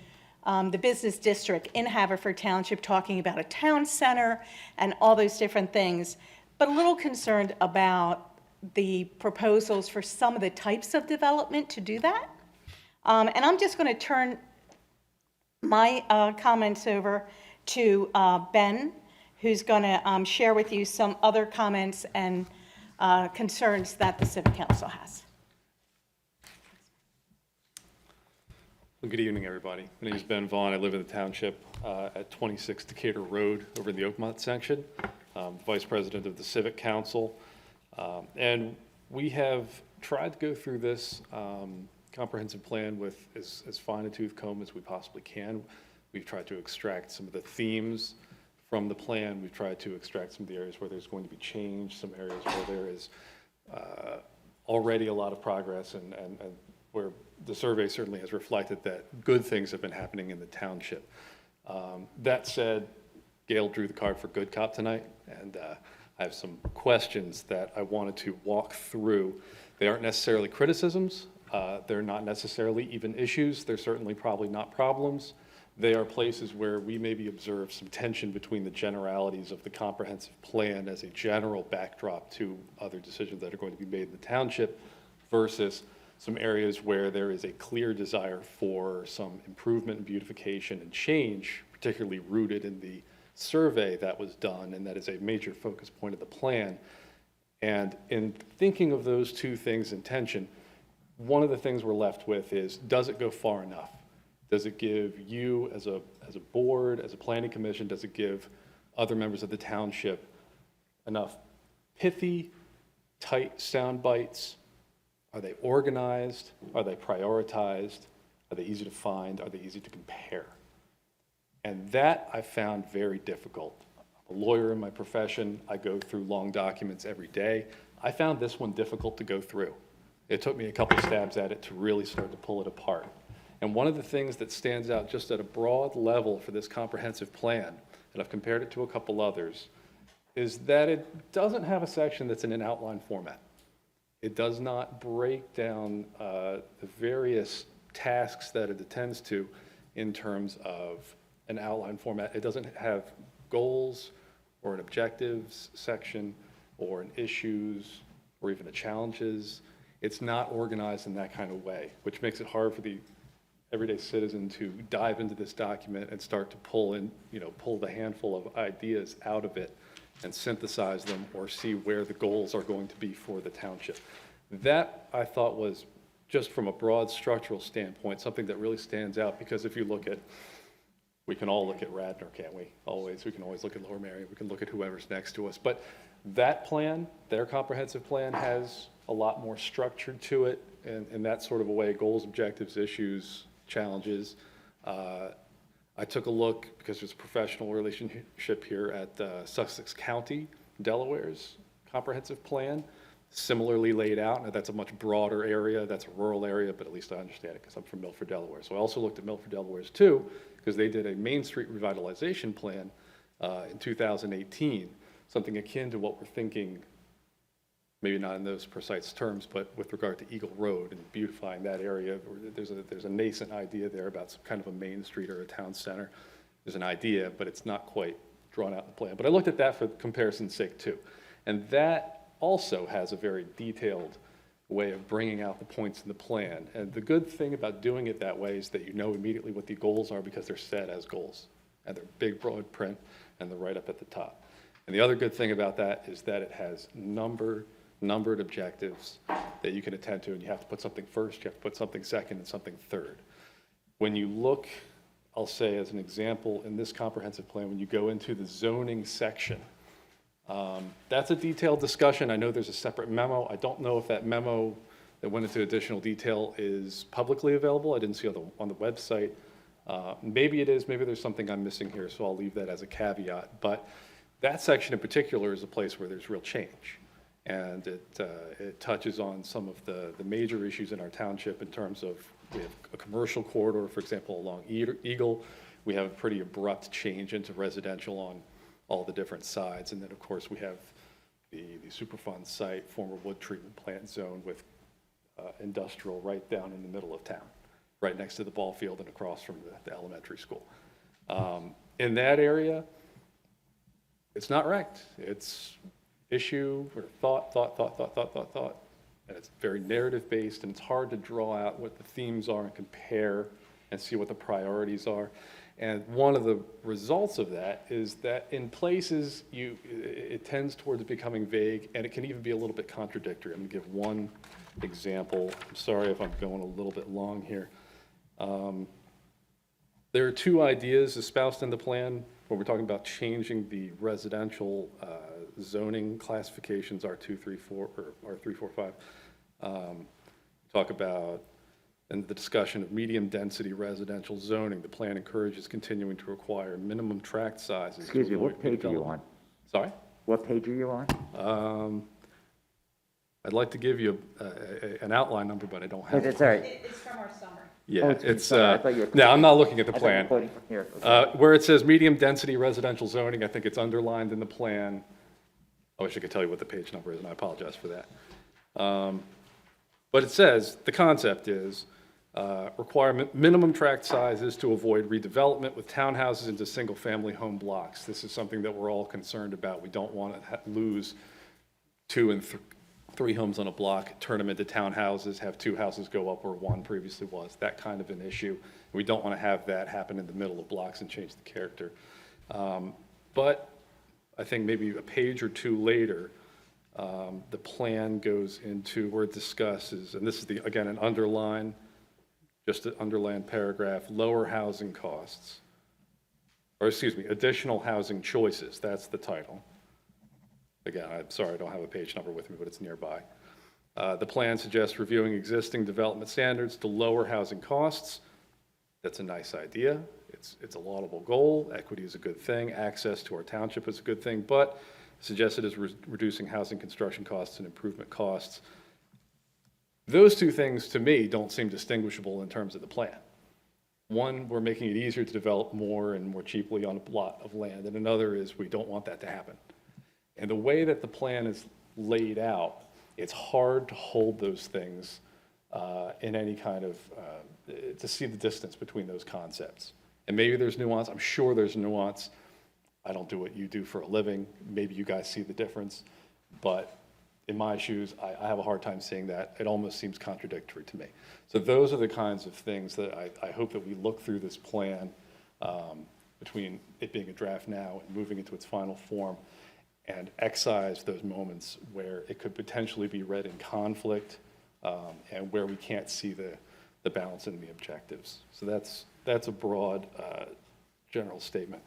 S17: the business district in Haverford Township, talking about a town center and all those different things, but a little concerned about the proposals for some of the types of development to do that. And I'm just going to turn my comments over to Ben, who's going to share with you some other comments and concerns that the Civic Council has.
S19: Well, good evening, everybody. My name is Ben Vaughn. I live in the township at 26 Decatur Road over in the Oakmont section. Vice President of the Civic Council. And we have tried to go through this comprehensive plan with as fine a tooth comb as we possibly can. We've tried to extract some of the themes from the plan. We've tried to extract some of the areas where there's going to be change, some areas where there is already a lot of progress, and where the survey certainly has reflected that good things have been happening in the township. That said, Gail drew the card for good cop tonight, and I have some questions that I wanted to walk through. They aren't necessarily criticisms. They're not necessarily even issues. They're certainly probably not problems. They are places where we maybe observe some tension between the generalities of the comprehensive plan as a general backdrop to other decisions that are going to be made in the township versus some areas where there is a clear desire for some improvement and beautification and change, particularly rooted in the survey that was done, and that is a major focus point of the plan. And in thinking of those two things in tension, one of the things we're left with is, does it go far enough? Does it give you as a board, as a planning commission, does it give other members of the township enough pithy, tight sound bites? Are they organized? Are they prioritized? Are they easy to find? Are they easy to compare? And that I found very difficult. I'm a lawyer in my profession. I go through long documents every day. I found this one difficult to go through. It took me a couple stabs at it to really start to pull it apart. And one of the things that stands out just at a broad level for this comprehensive plan, and I've compared it to a couple others, is that it doesn't have a section that's in an outline format. It does not break down the various tasks that it attends to in terms of an outline format. It doesn't have goals or an objectives section or an issues or even a challenges. It's not organized in that kind of way, which makes it hard for the everyday citizen to dive into this document and start to pull the handful of ideas out of it and synthesize them or see where the goals are going to be for the township. That, I thought, was just from a broad structural standpoint, something that really stands out, because if you look at, we can all look at Radnor, can't we? Always, we can always look at Lower Merion, we can look at whoever's next to us. But that plan, their comprehensive plan, has a lot more structure to it in that sort of a way, goals, objectives, issues, challenges. I took a look, because there's a professional relationship here, at Sussex County, Delaware's comprehensive plan, similarly laid out. Now, that's a much broader area, that's a rural area, but at least I understand it because I'm from Milford, Delaware. So I also looked at Milford, Delaware's too, because they did a Main Street revitalization plan in 2018, something akin to what we're thinking, maybe not in those precise terms, but with regard to Eagle Road and beautifying that area. There's a nascent idea there about some kind of a main street or a town center. There's an idea, but it's not quite drawn out in the plan. But I looked at that for comparison's sake too. And that also has a very detailed way of bringing out the points in the plan. And the good thing about doing it that way is that you know immediately what the goals are, because they're set as goals. And they're big, broad print, and they're right up at the top. And the other good thing about that is that it has numbered objectives that you can attend to, and you have to put something first, you have to put something second, and something third. When you look, I'll say as an example, in this comprehensive plan, when you go into the zoning section, That's a detailed discussion. I know there's a separate memo. I don't know if that memo that went into additional detail is publicly available. I didn't see on the website. Maybe it is, maybe there's something I'm missing here, so I'll leave that as a caveat. But that section in particular is a place where there's real change. And it touches on some of the major issues in our township in terms of, we have a commercial corridor, for example, along Eagle. We have a pretty abrupt change into residential on all the different sides. And then, of course, we have the Superfund site, former wood treatment plant zone with industrial right down in the middle of town, right next to the ball field and across from the elementary school. In that area, it's not ranked. It's issue or thought, and it's very narrative based, and it's hard to draw out what the themes are and compare and see what the priorities are. And one of the results of that is that in places it tends towards becoming vague, and it can even be a little bit contradictory. I'm going to give one example. I'm sorry if I'm going a little bit long here. There are two ideas espoused in the plan when we're talking about changing the residential zoning classifications, R2, 3, 4, or R3, 4, 5. Talk about, in the discussion of medium density residential zoning, the plan encourages continuing to require minimum tract sizes.
S6: Excuse me, what page are you on?
S19: Sorry?
S6: What page are you on?
S19: I'd like to give you an outline number, but I don't have it.
S6: It's all right.
S17: It's from our summer.
S19: Yeah,
S6: Oh,
S19: it's,
S6: I thought you were
S19: no, I'm not looking at the
S6: I thought you were
S19: plan.
S6: quoting from here. Okay.
S19: Where it says medium density residential zoning, I think it's underlined in the plan. I wish I could tell you what the page number is, and I apologize for that. But it says, the concept is, requirement minimum tract sizes to avoid redevelopment with townhouses into single-family home blocks. This is something that we're all concerned about. We don't want to lose 2 and 3 homes on a block, turn them into townhouses, have 2 houses go up where 1 previously was, that kind of an issue. We don't want to have that happen in the middle of blocks and change the character. But I think maybe a page or 2 later, the plan goes into where it discusses, and this is again an underline, just an underlined paragraph, lower housing costs, or excuse me, additional housing choices, that's the title. Again, I'm sorry, I don't have a page number with me, but it's nearby. The plan suggests reviewing existing development standards to lower housing costs. That's a nice idea. It's a laudable goal. Equity is a good thing. Access to our township is a good thing, but suggested as reducing housing construction costs and improvement costs. Those 2 things, to me, don't seem distinguishable in terms of the plan. One, we're making it easier to develop more and more cheaply on a plot of land, and another is we don't want that to happen. And the way that the plan is laid out, it's hard to hold those things in any kind of, to see the distance between those concepts. And maybe there's nuance, I'm sure there's nuance. I don't do what you do for a living. Maybe you guys see the difference. But in my shoes, I have a hard time seeing that. It almost seems contradictory to me. So those are the kinds of things that I hope that we look through this plan between it being a draft now and moving into its final form, and excise those moments where it could potentially be read in conflict and where we can't see the balance in the objectives. So that's a broad general statement.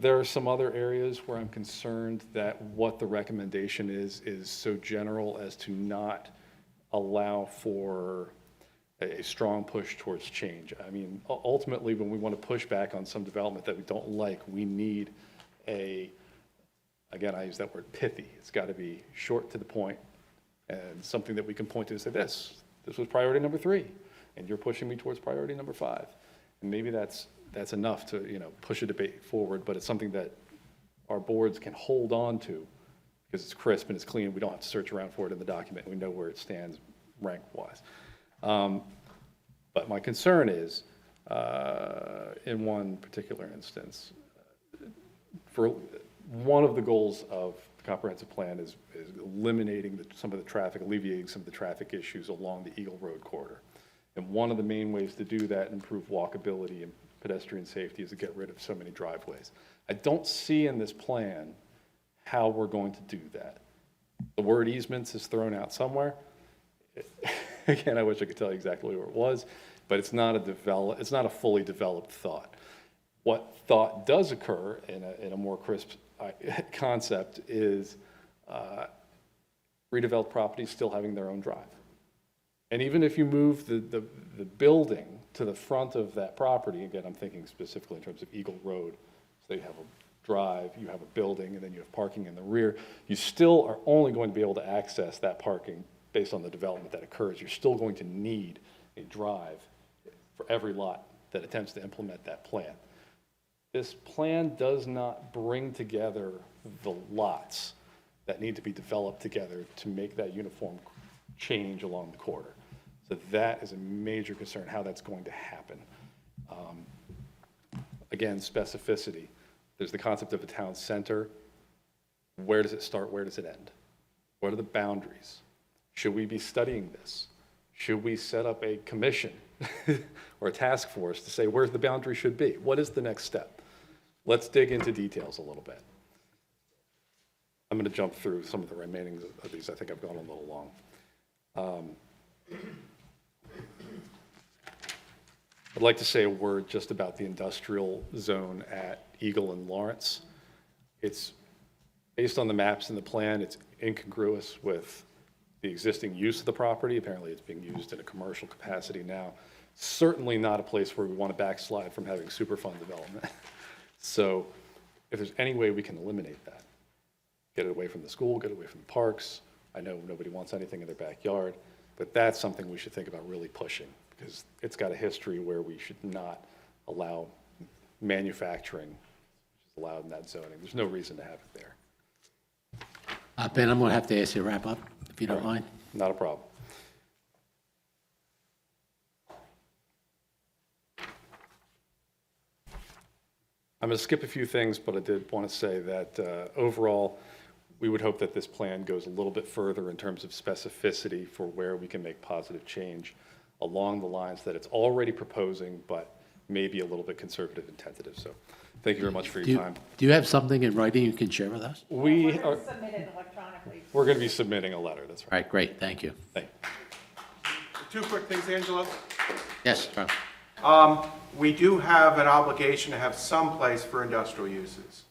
S19: There are some other areas where I'm concerned that what the recommendation is so general as to not allow for a strong push towards change. I mean, ultimately, when we want to push back on some development that we don't like, we need again, I use that word pithy. It's got to be short to the point and something that we can point to and say, this was priority number 3, and you're pushing me towards priority number 5. And maybe that's enough to, push a debate forward, but it's something that our boards can hold on to because it's crisp and it's clean. We don't have to search around for it in the document. We know where it stands rank-wise. But my concern is, in one particular instance, for one of the goals of the comprehensive plan is eliminating some of the traffic, alleviating some of the traffic issues along the Eagle Road corridor. And one of the main ways to do that and improve walkability and pedestrian safety is to get rid of so many driveways. I don't see in this plan how we're going to do that. The word easements is thrown out somewhere. Again, I wish I could tell you exactly where it was, but it's not a fully developed thought. What thought does occur in a more crisp concept is redeveloped properties still having their own drive. And even if you move the building to the front of that property, again, I'm thinking specifically in terms of Eagle Road, so you have a drive, you have a building, and then you have parking in the rear, you still are only going to be able to access that parking based on the development that occurs. You're still going to need a drive for every lot that attempts to implement that plan. This plan does not bring together the lots that need to be developed together to make that uniform change along the corridor. So that is a major concern, how that's going to happen. Again, specificity. There's the concept of a town center. Where does it start? Where does it end? What are the boundaries? Should we be studying this? Should we set up a commission or a task force to say where the boundary should be? What is the next step? Let's dig into details a little bit. I'm going to jump through some of the remaining of these. I think I've gone a little long. I'd like to say a word just about the industrial zone at Eagle and Lawrence. It's based on the maps and the plan, it's incongruous with the existing use of the property. Apparently it's being used in a commercial capacity now. Certainly not a place where we want to backslide from having Superfund development. So if there's any way we can eliminate that, get it away from the school, get it away from the parks. I know nobody wants anything in their backyard, but that's something we should think about really pushing, because it's got a history where we should not allow manufacturing, which is allowed in that zoning. There's no reason to have it there.
S1: Ben, I'm going to have to ask you to wrap up, if you don't mind.
S19: Not a problem. I'm going to skip a few things, but I did want to say that overall, we would hope that this plan goes a little bit further in terms of specificity for where we can make positive change along the lines that it's already proposing, but maybe a little bit conservative and tentative. So thank you very much for your time.
S1: Do you have something in writing you can share with us?
S19: We are,
S17: Submit it electronically.
S19: we're going to be submitting a letter, that's right.
S1: All right, great, thank you.
S19: Thank you.
S18: Two quick things, Angela.
S1: Yes, Charles.
S18: We do have an obligation to have some place for industrial uses.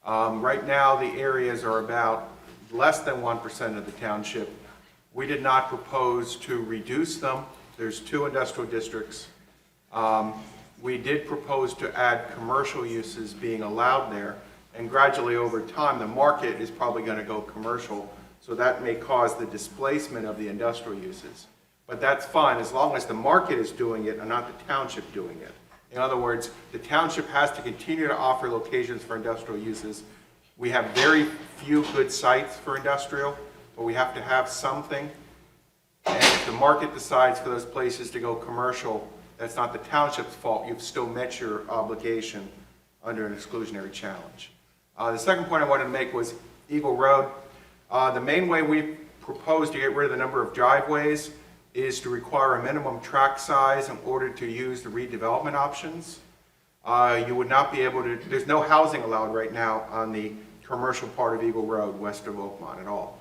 S18: Right now, the areas are about less than 1% of the township. We did not propose to reduce them. There's 2 industrial districts. We did propose to add commercial uses being allowed there, and gradually over time, the market is probably going to go commercial, so that may cause the displacement of the industrial uses. But that's fine, as long as the market is doing it and not the township doing it. In other words, the township has to continue to offer locations for industrial uses. We have very few good sites for industrial, but we have to have something. And if the market decides for those places to go commercial, that's not the township's fault. You've still met your obligation under an exclusionary challenge. The second point I wanted to make was Eagle Road. The main way we propose to get rid of the number of driveways is to require a minimum tract size in order to use the redevelopment options. You would not be able to, there's no housing allowed right now on the commercial part of Eagle Road west of Oakmont at all.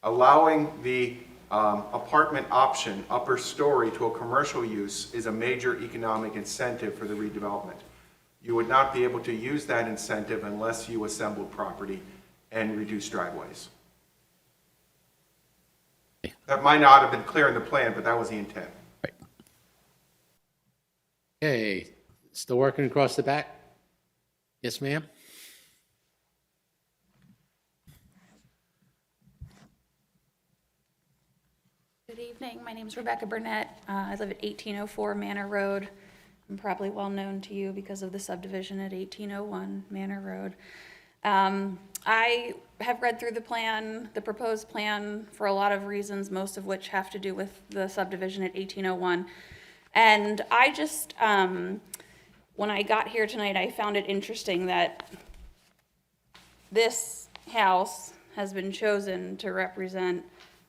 S18: Allowing the apartment option, upper story, to a commercial use is a major economic incentive for the redevelopment. You would not be able to use that incentive unless you assembled property and reduced driveways. That might not have been clear in the plan, but that was the intent.
S1: Right. Okay, still working across the back? Yes, ma'am?
S20: Good evening. My name is Rebecca Burnett. I live at 1804 Manor Road. I'm probably well known to you because of the subdivision at 1801 Manor Road. I have read through the plan, the proposed plan, for a lot of reasons, most of which have to do with the subdivision at 1801. And I just, when I got here tonight, I found it interesting that this house has been chosen to represent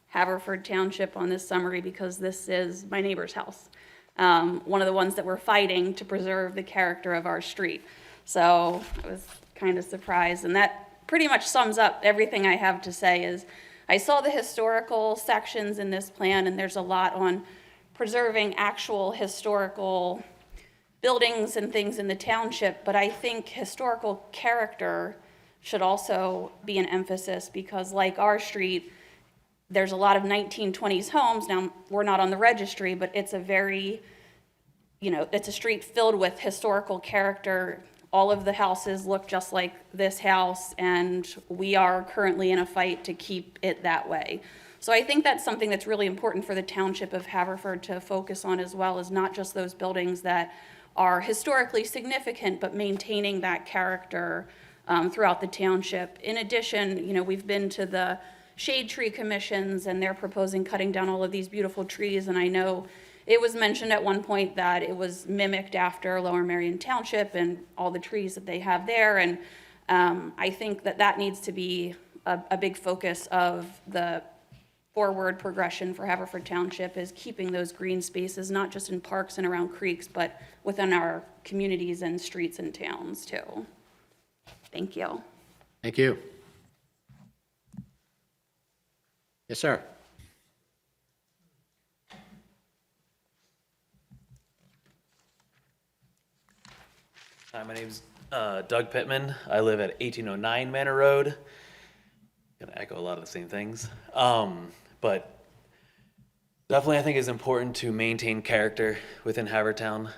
S20: Haverford Township on this summary because this is my neighbor's house. One of the ones that we're fighting to preserve the character of our street. So I was kind of surprised, and that pretty much sums up everything I have to say. Is I saw the historical sections in this plan, and there's a lot on preserving actual historical buildings and things in the township, but I think historical character should also be an emphasis, because like our street, there's a lot of 1920s homes. Now, we're not on the registry, but it's a very, it's a street filled with historical character. All of the houses look just like this house, and we are currently in a fight to keep it that way. So I think that's something that's really important for the Township of Haverford to focus on as well, is not just those buildings that are historically significant, but maintaining that character throughout the township. In addition, we've been to the shade tree commissions, and they're proposing cutting down all of these beautiful trees, and I know it was mentioned at one point that it was mimicked after Lower Merion Township and all the trees that they have there, and I think that that needs to be a big focus of the forward progression for Haverford Township, is keeping those green spaces, not just in parks and around creeks, but within our communities and streets and towns too. Thank you.
S1: Thank you. Yes, sir.
S21: Hi, my name's Doug Pittman. I live at 1809 Manor Road. Gonna echo a lot of the same things. But definitely I think it's important to maintain character within Havertown.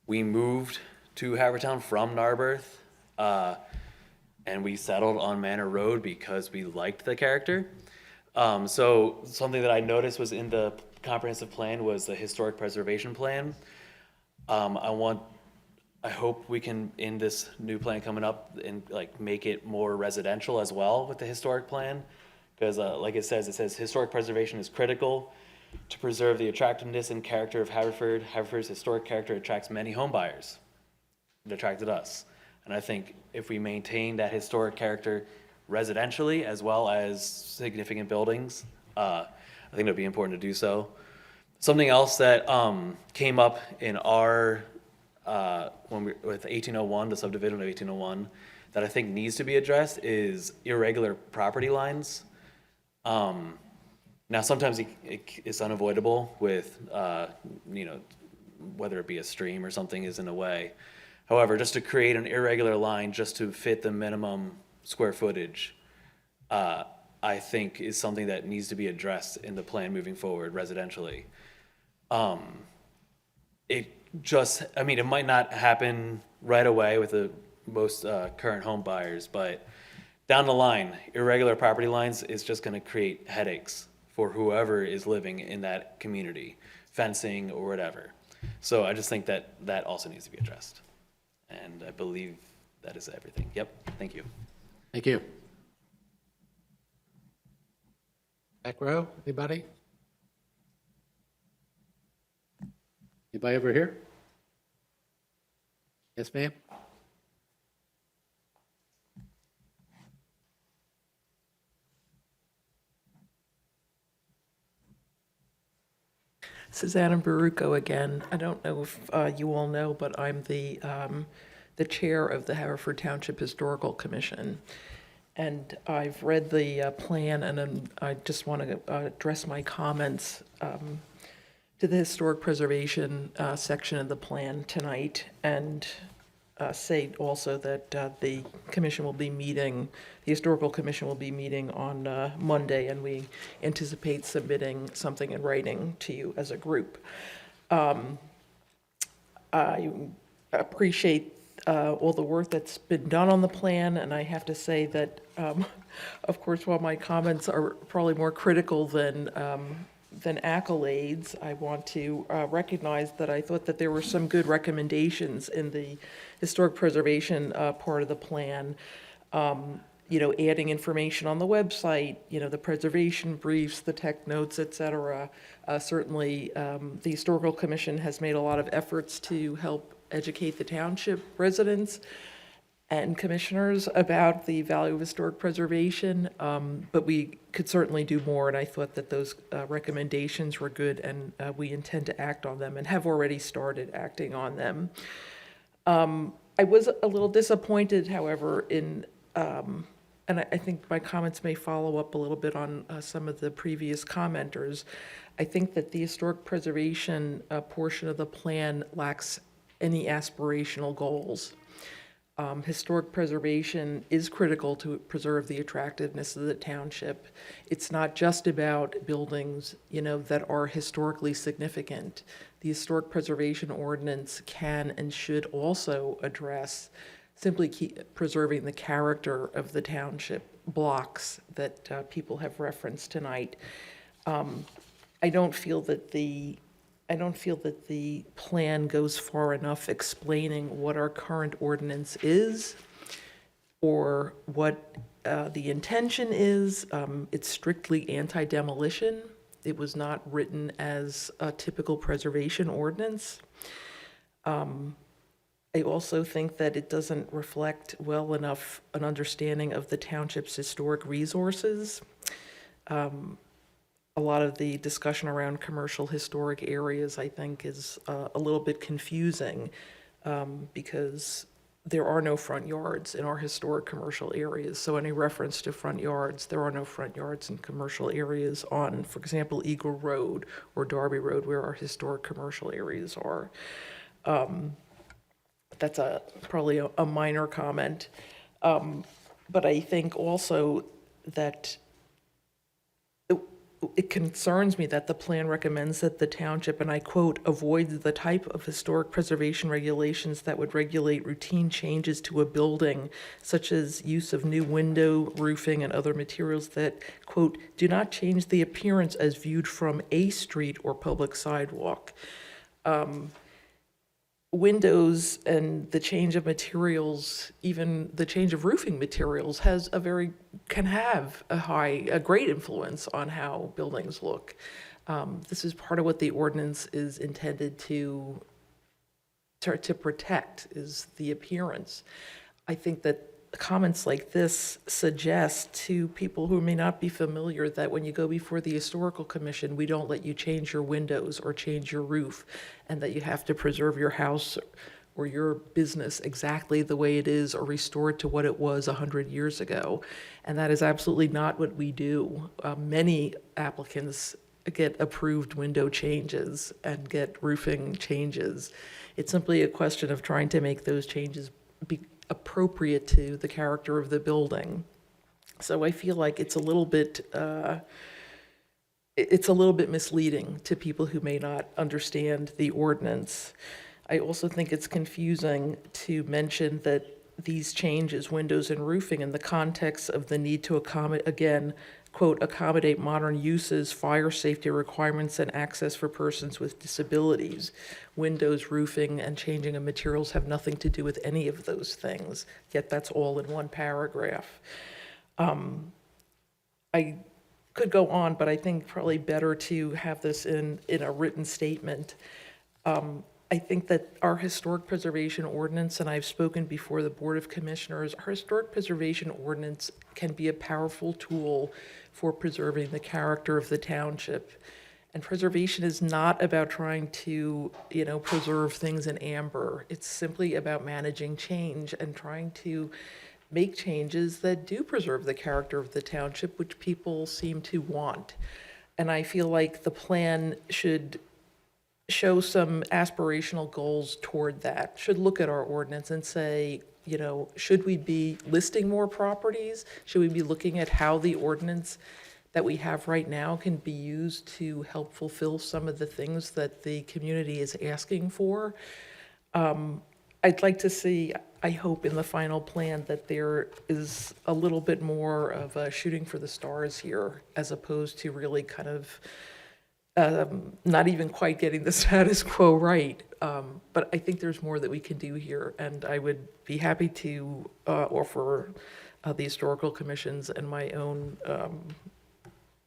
S21: We moved to Havertown from Narberth, and we settled on Manor Road because we liked the character. So something that I noticed was in the comprehensive plan was the historic preservation plan. I hope we can, in this new plan coming up, and make it more residential as well with the historic plan. Because like it says historic preservation is critical to preserve the attractiveness and character of Haverford. Haverford's historic character attracts many home buyers. It attracted us. And I think if we maintain that historic character residentially as well as significant buildings, I think it'd be important to do so. Something else that came up in our with 1801, the subdivision of 1801, that I think needs to be addressed is irregular property lines. Now, sometimes it's unavoidable with, whether it be a stream or something is in the way. However, just to create an irregular line just to fit the minimum square footage, I think is something that needs to be addressed in the plan moving forward residentially. It might not happen right away with the most current home buyers, but down the line, irregular property lines is just going to create headaches for whoever is living in that community, fencing or whatever. So I just think that that also needs to be addressed. And I believe that is everything. Yep, thank you.
S1: Thank you. Back row, anybody? Anybody over here? Yes, ma'am?
S13: Susanna Baruco again. I don't know if you all know, but I'm the chair of the Haverford Township Historical Commission. And I've read the plan, and I just want to address my comments to the historic preservation section of the plan tonight, and say also that the commission will be meeting, the Historical Commission will be meeting on Monday, and we anticipate submitting something in writing to you as a group. I appreciate all the work that's been done on the plan, and I have to say that, of course, while my comments are probably more critical than accolades, I want to recognize that I thought that there were some good recommendations in the historic preservation part of the plan. Adding information on the website, the preservation briefs, the tech notes, et cetera. Certainly, the Historical Commission has made a lot of efforts to help educate the township residents and commissioners about the value of historic preservation, but we could certainly do more, and I thought that those recommendations were good, and we intend to act on them and have already started acting on them. I was a little disappointed, however, in, and I think my comments may follow up a little bit on some of the previous commenters. I think that the historic preservation portion of the plan lacks any aspirational goals. Historic preservation is critical to preserve the attractiveness of the township. It's not just about buildings, that are historically significant. The historic preservation ordinance can and should also address simply preserving the character of the township blocks that people have referenced tonight. I don't feel that the plan goes far enough explaining what our current ordinance is or what the intention is. It's strictly anti-demolition. It was not written as a typical preservation ordinance. I also think that it doesn't reflect well enough an understanding of the township's historic resources. A lot of the discussion around commercial historic areas, I think, is a little bit confusing because there are no front yards in our historic commercial areas. So any reference to front yards, there are no front yards in commercial areas on, for example, Eagle Road or Darby Road, where our historic commercial areas are. That's probably a minor comment. But I think also that it concerns me that the plan recommends that the township, and I quote, avoid the type of historic preservation regulations that would regulate routine changes to a building, such as use of new window, roofing, and other materials that, quote, do not change the appearance as viewed from a street or public sidewalk. Windows and the change of materials, even the change of roofing materials, can have a great influence on how buildings look. This is part of what the ordinance is intended to protect, is the appearance. I think that comments like this suggest to people who may not be familiar that when you go before the Historical Commission, we don't let you change your windows or change your roof, and that you have to preserve your house or your business exactly the way it is or restore it to what it was 100 years ago. And that is absolutely not what we do. Many applicants get approved window changes and get roofing changes. It's simply a question of trying to make those changes be appropriate to the character of the building. So I feel like it's a little bit misleading to people who may not understand the ordinance. I also think it's confusing to mention that these changes, windows and roofing, in the context of the need to accommodate, again, quote, accommodate modern uses, fire safety requirements, and access for persons with disabilities. Windows, roofing, and changing of materials have nothing to do with any of those things, yet that's all in one paragraph. I could go on, but I think probably better to have this in a written statement. I think that our historic preservation ordinance, and I've spoken before the Board of Commissioners, our historic preservation ordinance can be a powerful tool for preserving the character of the township. And preservation is not about trying to, preserve things in amber. It's simply about managing change and trying to make changes that do preserve the character of the township, which people seem to want. And I feel like the plan should show some aspirational goals toward that, should look at our ordinance and say, should we be listing more properties? Should we be looking at how the ordinance that we have right now can be used to help fulfill some of the things that the community is asking for? I'd like to see, I hope in the final plan, that there is a little bit more of a shooting for the stars here, as opposed to really kind of not even quite getting the status quo right. But I think there's more that we can do here, and I would be happy to offer the Historical Commissions and my own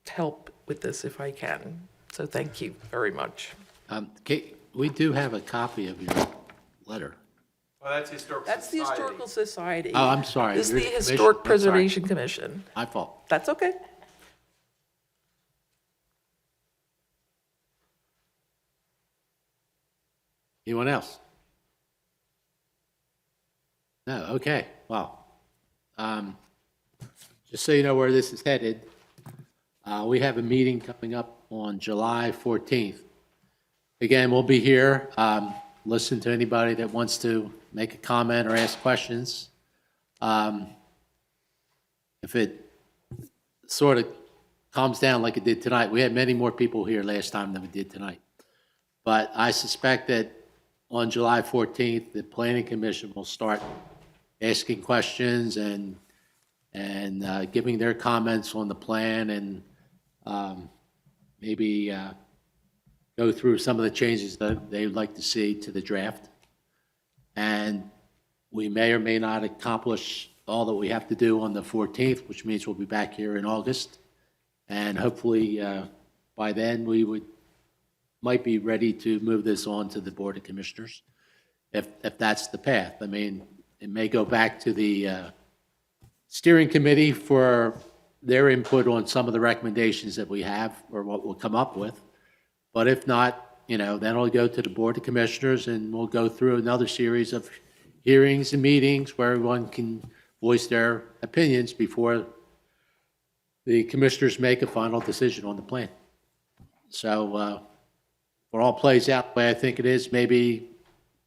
S13: help with this if I can. So thank you very much.
S1: Kate, we do have a copy of your letter.
S18: Well, that's Historical
S13: That's the
S18: Society.
S13: Historical Society.
S1: Oh, I'm sorry.
S13: This is
S1: Your
S13: the
S1: commission.
S13: Historic
S1: I'm sorry.
S13: Preservation Commission.
S1: My fault.
S13: That's okay.
S1: Anyone else? No, okay, well, just so you know where this is headed, we have a meeting coming up on July 14th. Again, we'll be here listen to anybody that wants to make a comment or ask questions. If it sort of calms down like it did tonight, we had many more people here last time than we did tonight. But I suspect that on July 14th, the Planning Commission will start asking questions and giving their comments on the plan and maybe go through some of the changes that they would like to see to the draft. And we may or may not accomplish all that we have to do on the 14th, which means we'll be back here in August. And hopefully by then we might be ready to move this on to the Board of Commissioners, if that's the path. I mean, it may go back to the steering committee for their input on some of the recommendations that we have or what we'll come up with. But if not, then it'll go to the Board of Commissioners and we'll go through another series of hearings and meetings where everyone can voice their opinions before the commissioners make a final decision on the plan. So if it all plays out the way I think it is, maybe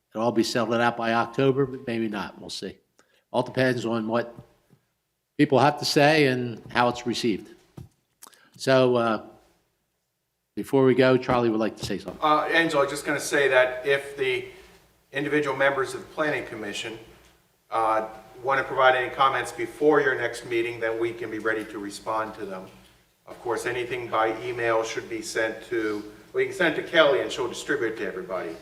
S1: it'll all be settled out by October, but maybe not. We'll see. All depends on what people have to say and how it's received. So before we go, Charlie would like to say something.
S18: Angela, I'm just going to say that if the individual members of the Planning Commission want to provide any comments before your next meeting, then we can be ready to respond to them. Of course, anything by email should be sent to, well, you can send it to Kelly and she'll distribute it to everybody.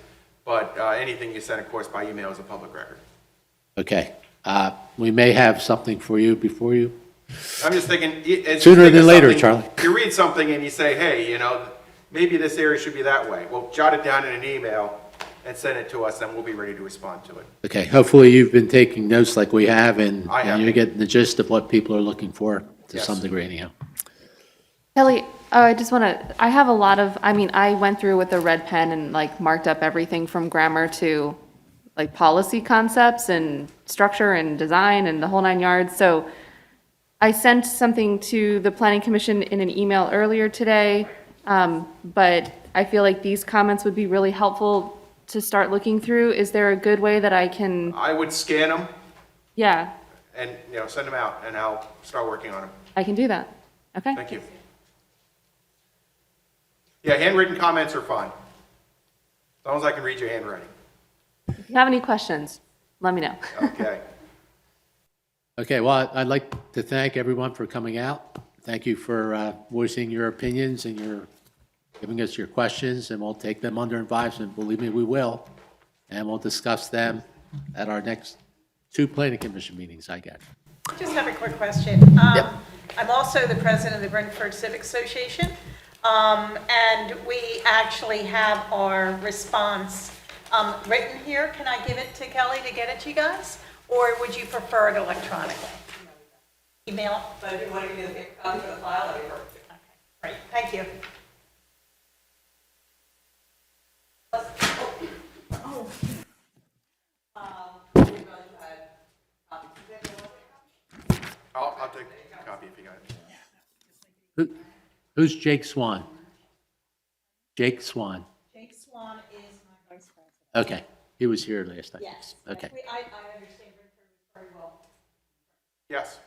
S18: But anything you send, of course, by email is a public record.
S1: Okay. We may have something for you before you.
S18: I'm just thinking.
S1: Sooner than later, Charlie.
S18: You read something and you say, hey, maybe this area should be that way. Well, jot it down in an email and send it to us, and we'll be ready to respond to it.
S1: Okay. Hopefully you've been taking notes like we have, and
S18: I have.
S1: you're getting the gist of what people are looking for to
S18: Yes.
S1: some degree anyhow.
S7: Kelly, I have a lot of, I went through with a red pen and marked up everything from grammar to policy concepts and structure and design and the whole 9 yards. So I sent something to the Planning Commission in an email earlier today, but I feel like these comments would be really helpful to start looking through. Is there a good way that I can?
S18: I would scan them
S7: Yeah,
S18: and, send them out, and I'll start working on them.
S7: I can do that. Okay.
S18: Thank you. Yeah, handwritten comments are fine. As long as I can read your handwriting.
S7: If you have any questions, let me know.
S18: Okay.
S1: Okay, well, I'd like to thank everyone for coming out. Thank you for voicing your opinions and giving us your questions, and we'll take them under advisement. Believe me, we will. And we'll discuss them at our next 2 Planning Commission meetings, I guess.
S17: I just have a quick question. I'm also the president of the Brentford Civic Association, and we actually have our response written here. Can I give it to Kelly to get it to you guys? Or would you prefer it electronically? Email? But if you want to give me a copy of the file, that'd be perfect. Okay, great, thank you.
S18: I'll take a copy if you got it.
S1: Who's Jake Swan? Jake Swan.
S17: Jake Swan is my vice president.
S1: Okay, he was here last night.
S17: Yes.
S1: Okay.
S17: I understand Brentford very well.
S18: Yes.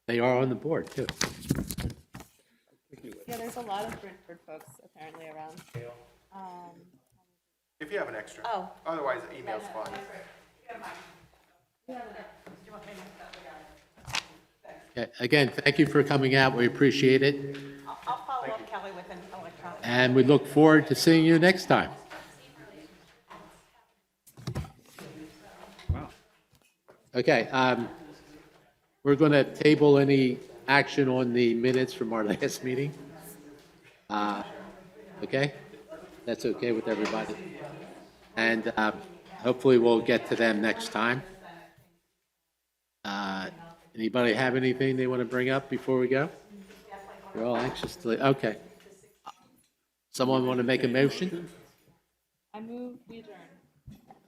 S1: They are on the board, too.
S7: Yeah, there's a lot of Brentford folks apparently around.
S18: If you have an extra.
S17: Oh.
S18: Otherwise, email's fine.
S1: Okay, again, thank you for coming out. We appreciate it.
S17: I'll follow up, Kelly, with an electronic.
S1: And we look forward to seeing you next time. Okay, we're going to table any action on the minutes from our last meeting. Okay? That's okay with everybody. And hopefully we'll get to them next time. Anybody have anything they want to bring up before we go? We're all anxious to, okay. Someone want to make a motion?
S7: I move, we adjourn.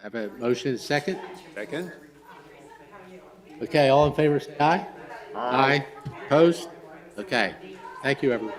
S1: Have a motion, second? Second. Okay, all in favor, say aye. Aye. Opposed? Okay. Thank you, everyone.